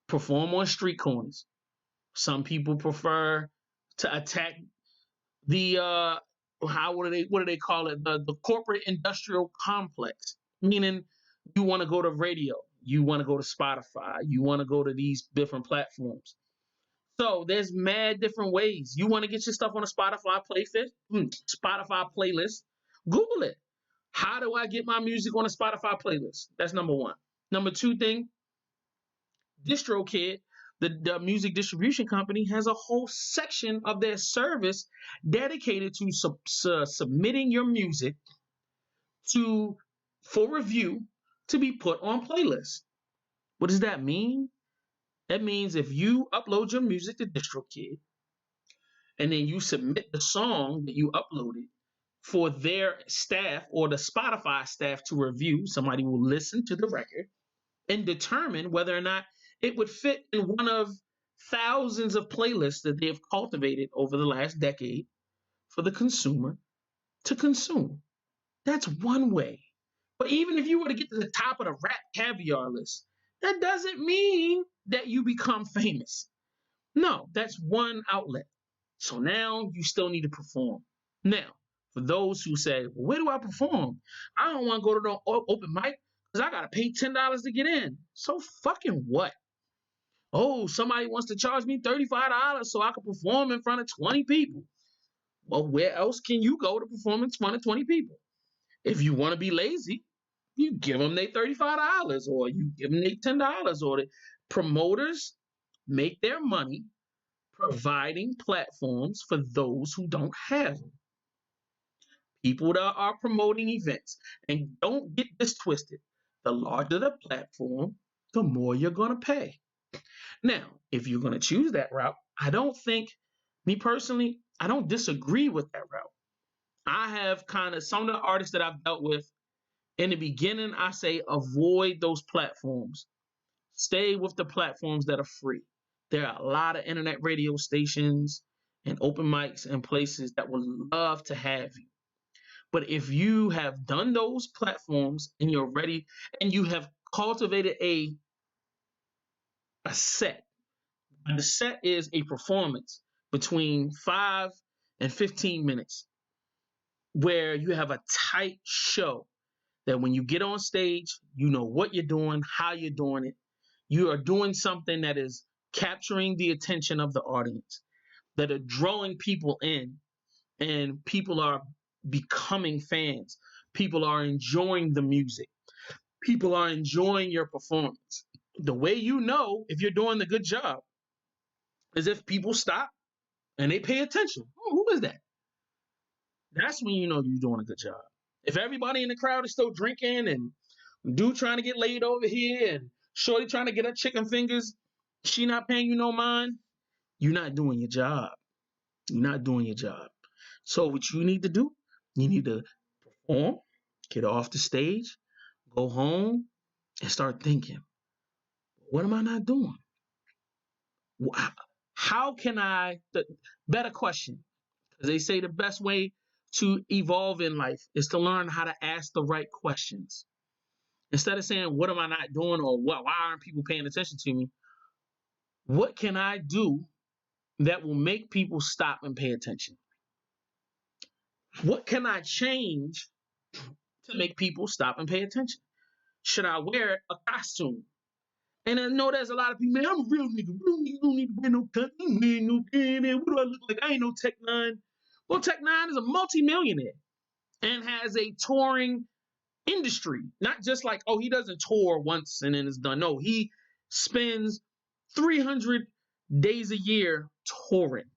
perform on street corners. Some people prefer to attack the what do they call it? The corporate industrial complex. Meaning you want to go to radio, you want to go to Spotify, you want to go to these different platforms. So there's mad different ways. You want to get your stuff on a Spotify playlist. Google it. How do I get my music on a Spotify playlist? That's number one. Number two thing, DistroKid, the music distribution company, has a whole section of their service dedicated to submitting your music for review to be put on playlists. What does that mean? That means if you upload your music to DistroKid and then you submit the song that you uploaded for their staff or the Spotify staff to review, somebody will listen to the record and determine whether or not it would fit in one of thousands of playlists that they have cultivated over the last decade for the consumer to consume. That's one way. But even if you were to get to the top of the rap caviar list, that doesn't mean that you become famous. No, that's one outlet. So now you still need to perform. Now, for those who say, well, where do I perform? I don't want to go to the open mic because I got to pay $10 to get in. So fucking what? Oh, somebody wants to charge me $35 so I can perform in front of 20 people. Well, where else can you go to perform in front of 20 people? If you want to be lazy, you give them their $35 or you give them their $10, or the promoters make their money providing platforms for those who don't have them. People that are promoting events. And don't get this twisted. The larger the platform, the more you're going to pay. Now, if you're going to choose that route, I don't think, me personally, I don't disagree with that route. I have kind of some of the artists that I've dealt with in the beginning, I say avoid those platforms. Stay with the platforms that are free. There are a lot of internet radio stations and open mics and places that would love to have you. But if you have done those platforms and you're ready and you have cultivated a set, and the set is a performance between 5 and 15 minutes where you have a tight show that when you get on stage, you know what you're doing, how you're doing it. You are doing something that is capturing the attention of the audience, that are drawing people in, and people are becoming fans. People are enjoying the music. People are enjoying your performance. The way you know if you're doing the good job is if people stop and they pay attention. Oh, who is that? That's when you know you're doing a good job. If everybody in the crowd is still drinking and dude trying to get laid over here and shorty trying to get her chicken fingers, she not paying you no mind, you're not doing your job. You're not doing your job. So what you need to do, you need to perform, get off the stage, go home, and start thinking, what am I not doing? How can better question, because they say the best way to evolve in life is to learn how to ask the right questions. Instead of saying, what am I not doing, or why aren't people paying attention to me? What can I do that will make people stop and pay attention? What can I change to make people stop and pay attention? Should I wear a costume? And I know there's a lot of people, man, I'm a real nigga. Real niggas don't need to wear no costume. What do I look like? I ain't no Tech Nine. Well, Tech Nine is a multimillionaire and has a touring industry. Not just like, oh, he doesn't tour once and then it's done. No, he spends 300 days a year touring.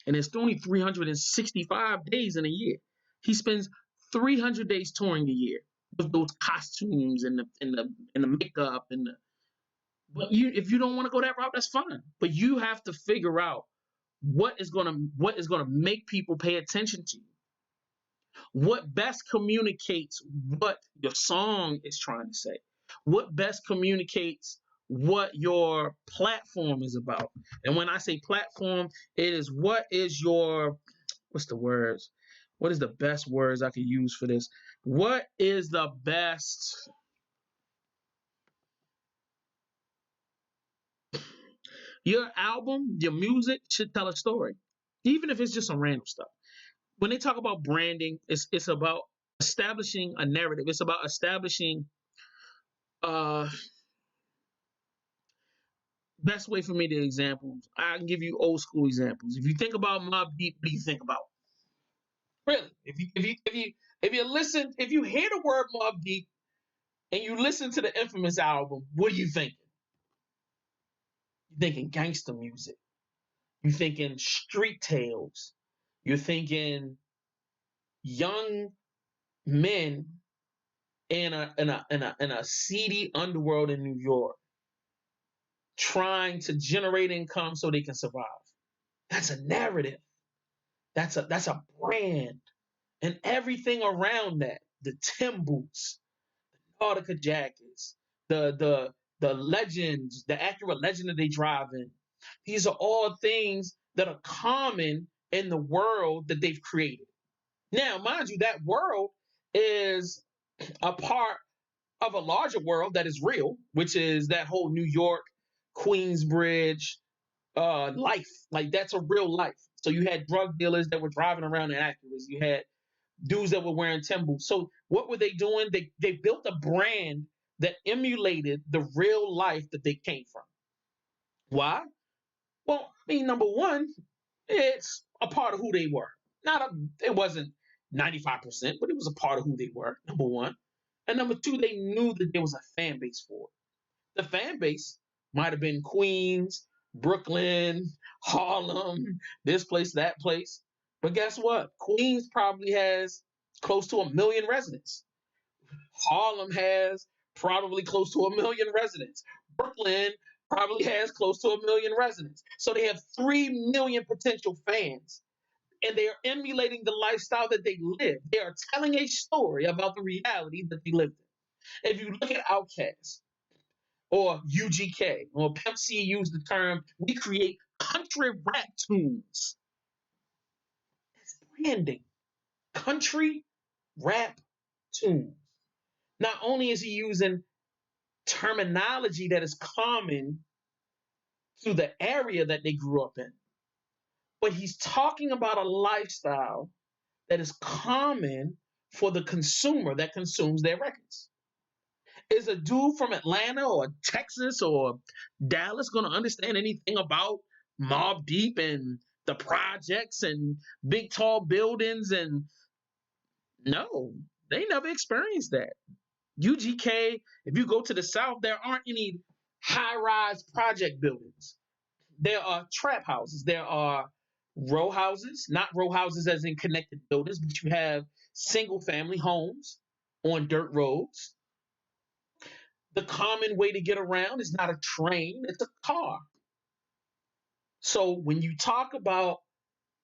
And it's only 365 days in a year. He spends 300 days touring a year with those costumes and the makeup and the. But if you don't want to go that route, that's fine. But you have to figure out what is gonna make people pay attention to you. What best communicates what your song is trying to say? What best communicates what your platform is about? And when I say platform, it is what is your, what's the words? What is the best words I could use for this? What is the best? Your album, your music should tell a story, even if it's just some random stuff. When they talk about branding, it's about establishing a narrative. It's about establishing best way for me to examples. I can give you old school examples. If you think about Mobb Deep, what do you think about? Really? If you hear the word Mobb Deep and you listen to the Infamous album, what are you thinking? You're thinking gangster music. You're thinking street tales. You're thinking young men in a seedy underworld in New York trying to generate income so they can survive. That's a narrative. That's a brand. And everything around that, the Tim boots, the Nautica jackets, the legends, the accurate legend that they drive in. These are all things that are common in the world that they've created. Now, mind you, that world is a part of a larger world that is real, which is that whole New York, Queensbridge, life. Like that's a real life. So you had drug dealers that were driving around in Acuras. You had dudes that were wearing Tim boots. So what were they doing? They built a brand that emulated the real life that they came from. Why? Well, I mean, number one, it's a part of who they were. It wasn't 95%, but it was a part of who they were, number one. And number two, they knew that there was a fan base for it. The fan base might have been Queens, Brooklyn, Harlem, this place, that place. But guess what? Queens probably has close to 1 million residents. Harlem has probably close to 1 million residents. Brooklyn probably has close to 1 million residents. So they have 3 million potential fans. And they are emulating the lifestyle that they live. They are telling a story about the reality that they lived in. If you look at Outkast or UGK or Pimp C used the term, we create country rap tunes. That's branding. Country rap tunes. Not only is he using terminology that is common to the area that they grew up in, but he's talking about a lifestyle that is common for the consumer that consumes their records. Is a dude from Atlanta or Texas or Dallas going to understand anything about Mobb Deep and the projects and big tall buildings? And no, they never experienced that. UGK, if you go to the South, there aren't any high rise project buildings. There are trap houses. There are row houses, not row houses as in connected buildings, but you have single family homes on dirt roads. The common way to get around is not a train, it's a car. So when you talk about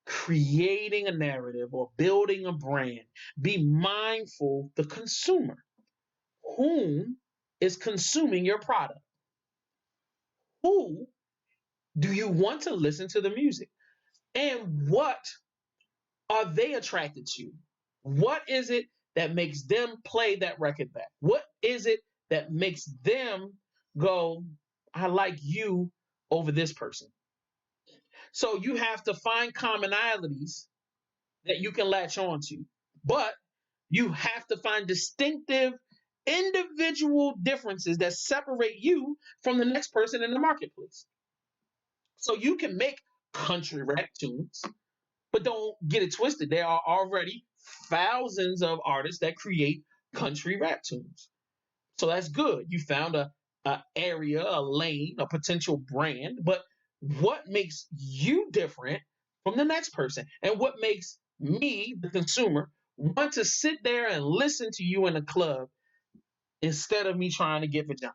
creating a narrative or building a brand, be mindful the consumer. Whom is consuming your product? Who do you want to listen to the music? And what are they attracted to? What is it that makes them play that record back? What is it that makes them go, I like you over this person? So you have to find commonalities that you can latch on to, but you have to find distinctive individual differences that separate you from the next person in the marketplace. So you can make country rap tunes, but don't get it twisted. There are already thousands of artists that create country rap tunes. So that's good. You found a area, a lane, a potential brand. But what makes you different from the next person? And what makes me, the consumer, want to sit there and listen to you in a club instead of me trying to get vagina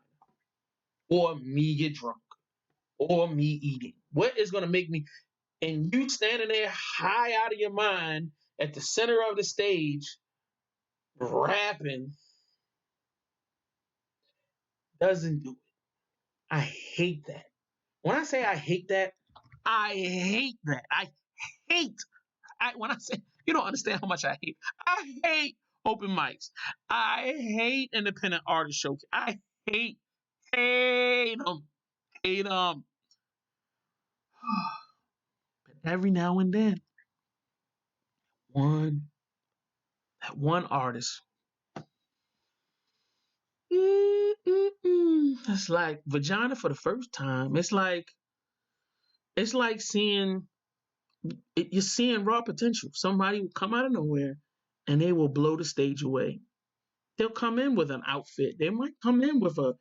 or me get drunk or me eating? What is going to make me, and you standing there high out of your mind at the center of the stage rapping doesn't do it. I hate that. When I say I hate that, I hate that. Hate. When I say you don't understand how much I hate. I hate open mics. I hate independent artist showcase. I hate them. Hate them. But every now and then, one that one artist. It's like vagina for the first time. It's like seeing you're seeing raw potential. Somebody will come out of nowhere and they will blow the stage away. They'll come in with an outfit. They might come in with a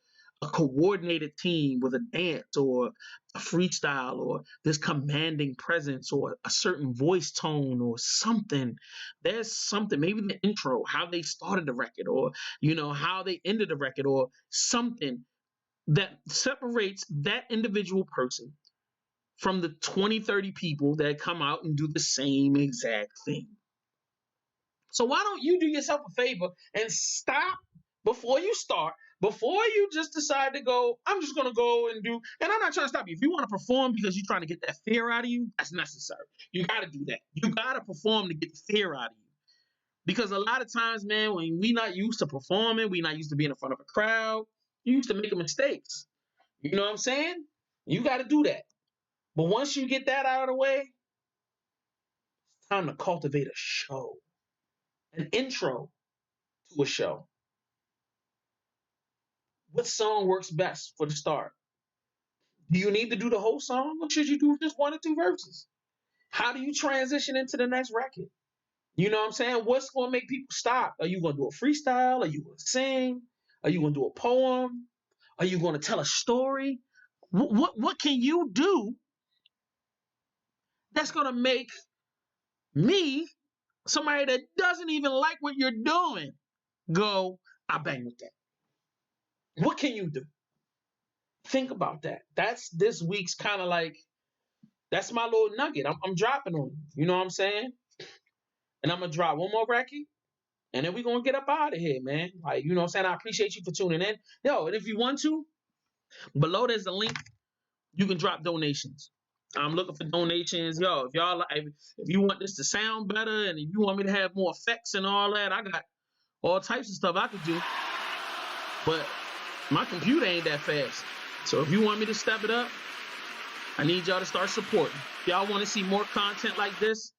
coordinated team with a dance or a freestyle or this commanding presence or a certain voice tone or something. There's something, maybe the intro, how they started the record or, how they ended the record or something that separates that individual person from the 20, 30 people that come out and do the same exact thing. So why don't you do yourself a favor and stop before you start, before you just decide to go, I'm just going to go and do, and I'm not trying to stop you. If you want to perform because you're trying to get that fear out of you, that's necessary. You got to do that. You got to perform to get the fear out of you. Because a lot of times, man, when we not used to performing, we not used to being in front of a crowd, you used to make mistakes. You know what I'm saying? You got to do that. But once you get that out of the way, it's time to cultivate a show, an intro to a show. What song works best for the start? Do you need to do the whole song, or should you do just one or two verses? How do you transition into the next record? You know what I'm saying? What's going to make people stop? Are you going to do a freestyle? Are you going to sing? Are you going to do a poem? Are you going to tell a story? What can you do that's going to make me, somebody that doesn't even like what you're doing, go, I bang with that? What can you do? Think about that. That's this week's kind of like, that's my little nugget. I'm dropping on you. You know what I'm saying? And I'm going to drop one more record. And then we're going to get up out of here, man. Like, you know what I'm saying? I appreciate you for tuning in. Yo, and if you want to, below there's a link. You can drop donations. I'm looking for donations. Yo, if y'all, if you want this to sound better and if you want me to have more effects and all that, I got all types of stuff I could do. But my computer ain't that fast. So if you want me to step it up, I need y'all to start supporting. If y'all want to see more content like this,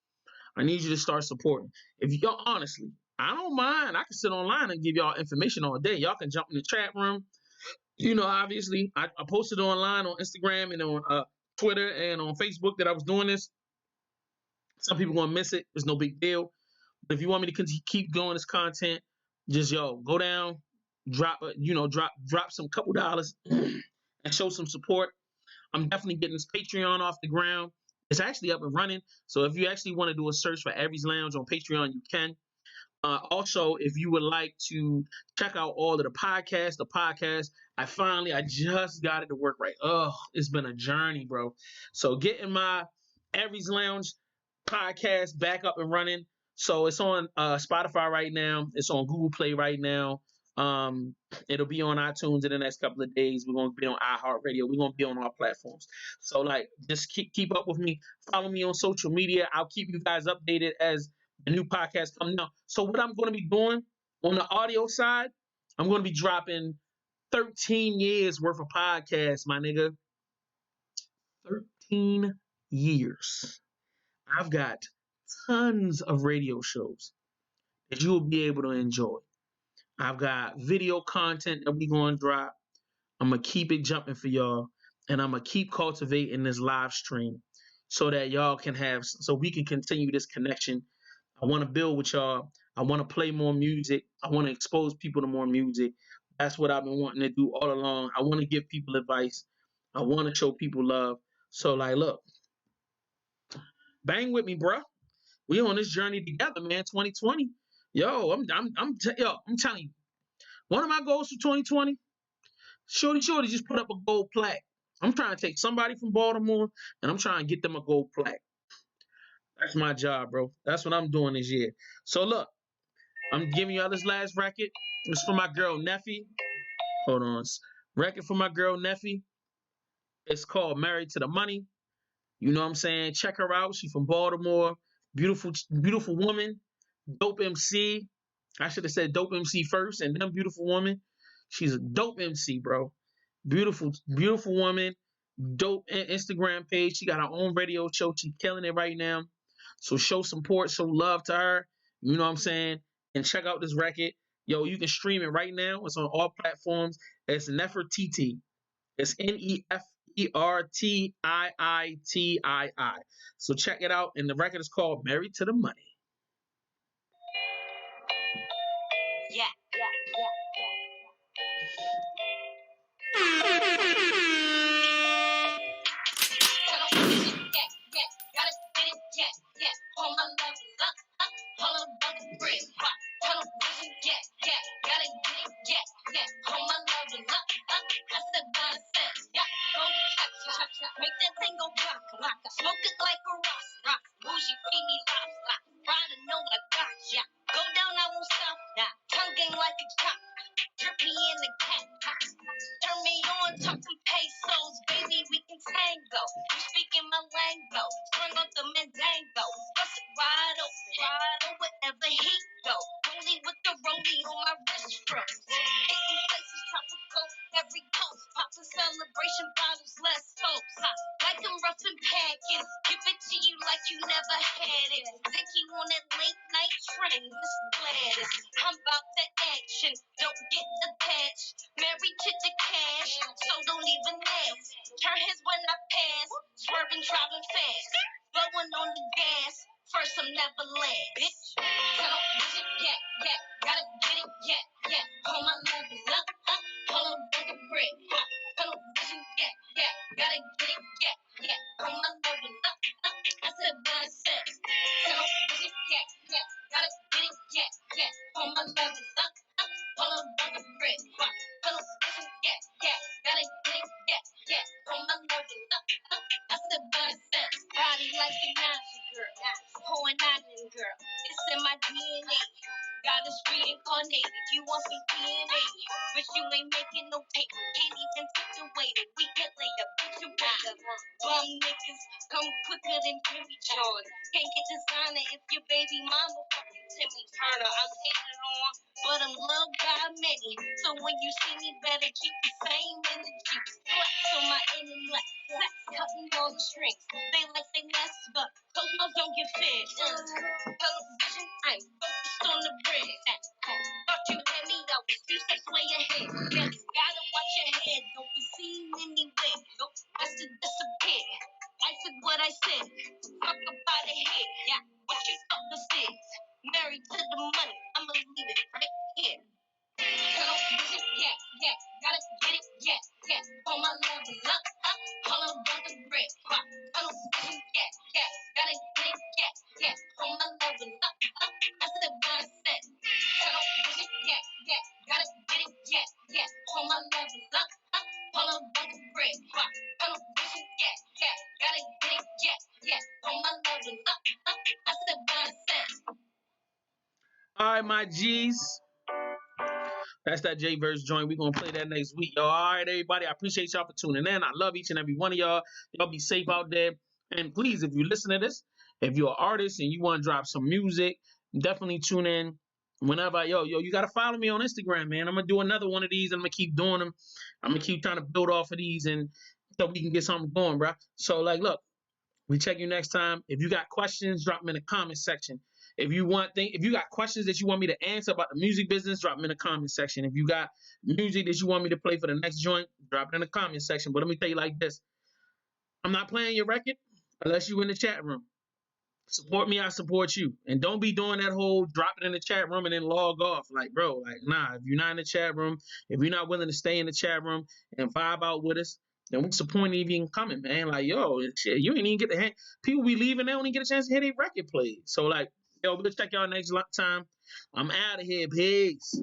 I need you to start supporting. If y'all, honestly, I don't mind. I can sit online and give y'all information all day. Y'all can jump in the chat room. You know, obviously, I posted online on Instagram and on Twitter and on Facebook that I was doing this. Some people gonna miss it. It's no big deal. But if you want me to keep doing this content, just go down, drop some couple dollars and show some support. I'm definitely getting this Patreon off the ground. It's actually up and running. So if you actually want to do a search for Aries Lounge on Patreon, you can. Also, if you would like to check out all of the podcasts, I just got it to work right. Oh, it's been a journey, bro. So getting my Aries Lounge podcast back up and running. So it's on Spotify right now. It's on Google Play right now. It'll be on iTunes in the next couple of days. We're gonna be on iHeartRadio. We're gonna be on all platforms. So like, just keep up with me. Follow me on social media. I'll keep you guys updated as the new podcast coming out. So what I'm going to be doing on the audio side, I'm going to be dropping 13 years worth of podcasts, my nigga. 13 years. I've got tons of radio shows that you will be able to enjoy. I've got video content that we're going to drop. I'm going to keep it jumping for y'all. And I'm going to keep cultivating this live stream so that y'all can so we can continue this connection. I want to build with y'all. I want to play more music. I want to expose people to more music. That's what I've been wanting to do all along. I want to give people advice. I want to show people love. So like, look, bang with me, bro. We on this journey together, man. 2020. Yo, I'm telling you, one of my goals for 2020, shorty, just put up a gold plaque. I'm trying to take somebody from Baltimore and I'm trying to get them a gold plaque. That's my job, bro. That's what I'm doing this year. So look, I'm giving y'all this last record. It's for my girl Neffy. Hold on. Record for my girl Neffy. It's called Married to the Money. You know what I'm saying? Check her out. She's from Baltimore. Beautiful, beautiful woman. Dope MC. I should have said dope MC first and then beautiful woman. She's a dope MC, bro. Beautiful, beautiful woman. Dope Instagram page. She got her own radio show. She's killing it right now. So show support, show love to her. You know what I'm saying? And check out this record. Yo, you can stream it right now. It's on all platforms. It's Nefertiti. It's Nefertiitii. So check it out. And the record is called Married to the Money. Yeah. Make that thing go rock, smoke it like a rock, bougie, feed me lobster, riding know I got ya. Go down, I won't stop now. Tongue game like a cop, drip me in the cat. Turn me on, talk some pesos, baby, we can tango. You speaking my lingo, sprung up the mandango, bust it wide open, wherever he go. Only with the rollie on my wrist strap. Hitting places tropical, every coast, poppin' celebration bottles, less folks. Like I'm rough and packing, give it to you like you never had it. Take you on that late night train, Miss Gladys. I'm about the action, don't get attached. Married to the cash, so don't even ask. Turn his when I pass, swerving, driving fast, blowing on the gas. First I'm never last, bitch. Tunnel vision, yeah, gotta get it, yeah. Hold my level up, hold on, break a brick. Tunnel vision, yeah, gotta get it, yeah. Hold my level up, I said what I said. Tunnel vision, yeah, gotta get it, yeah. Hold my level up, hold on, break a brick. Tunnel vision, yeah, gotta get it, yeah. Hold my level up, I said what I said. Body like a Nazi girl, pouring island girl. It's in my DNA. God is reincarnated. You want me DNA, but you ain't making no paper. Can't even situate it. We get later, bitch you better. Bum niggas come quicker than Jimmy Jones. Can't get designer if your baby mama fucking Timmy Turner. I'm hating on, but I'm loved by many. So when you see me, better keep the same energy. Flex on my intellect, flex cutting all the strings. They like they less, but those mouths don't get fed. Television, I'm focused on the bread. Thought you had me, I was 2 steps way ahead. Yeah, gotta watch your head, don't be seen anywhere. Nope, that's to disappear. I said what I said. Fuck up out of here. Yeah, what you thought this is? Married to the money, I'ma leave it right here. Tunnel vision, yeah, gotta get it, yeah. Hold my level up, hold on, break a brick. Tunnel vision, yeah, gotta get it, yeah. Hold my level up, I said what I said. Tunnel vision, yeah, gotta get it, yeah. Hold my level up, hold on, break a brick. Tunnel vision, yeah, gotta get it, yeah. Hold my level up, I said what I said. All right, my G's. That's that J Verse joint. We're gonna play that next week. Yo, all right, everybody. I appreciate y'all for tuning in. I love each and every one of y'all. Y'all be safe out there. And please, if you listen to this, if you're an artist and you want to drop some music, definitely tune in whenever. You gotta follow me on Instagram, man. I'm gonna do another one of these and I'm gonna keep doing them. I'm gonna keep trying to build off of these and so we can get something going, bro. So look. We check you next time. If you got questions, drop them in the comment section. If you got questions that you want me to answer about the music business, drop them in the comment section. If you got music that you want me to play for the next joint, drop it in the comment section. But let me tell you like this. I'm not playing your record unless you in the chat room. Support me, I support you. And don't be doing that whole drop it in the chat room and then log off. Like, bro, nah, if you're not in the chat room, if you're not willing to stay in the chat room and vibe out with us, then what's the point of even coming, man? Like, shit, you ain't even get to people be leaving, they don't even get a chance to hear their record played. So, we'll check y'all next time. I'm out of here. Peace.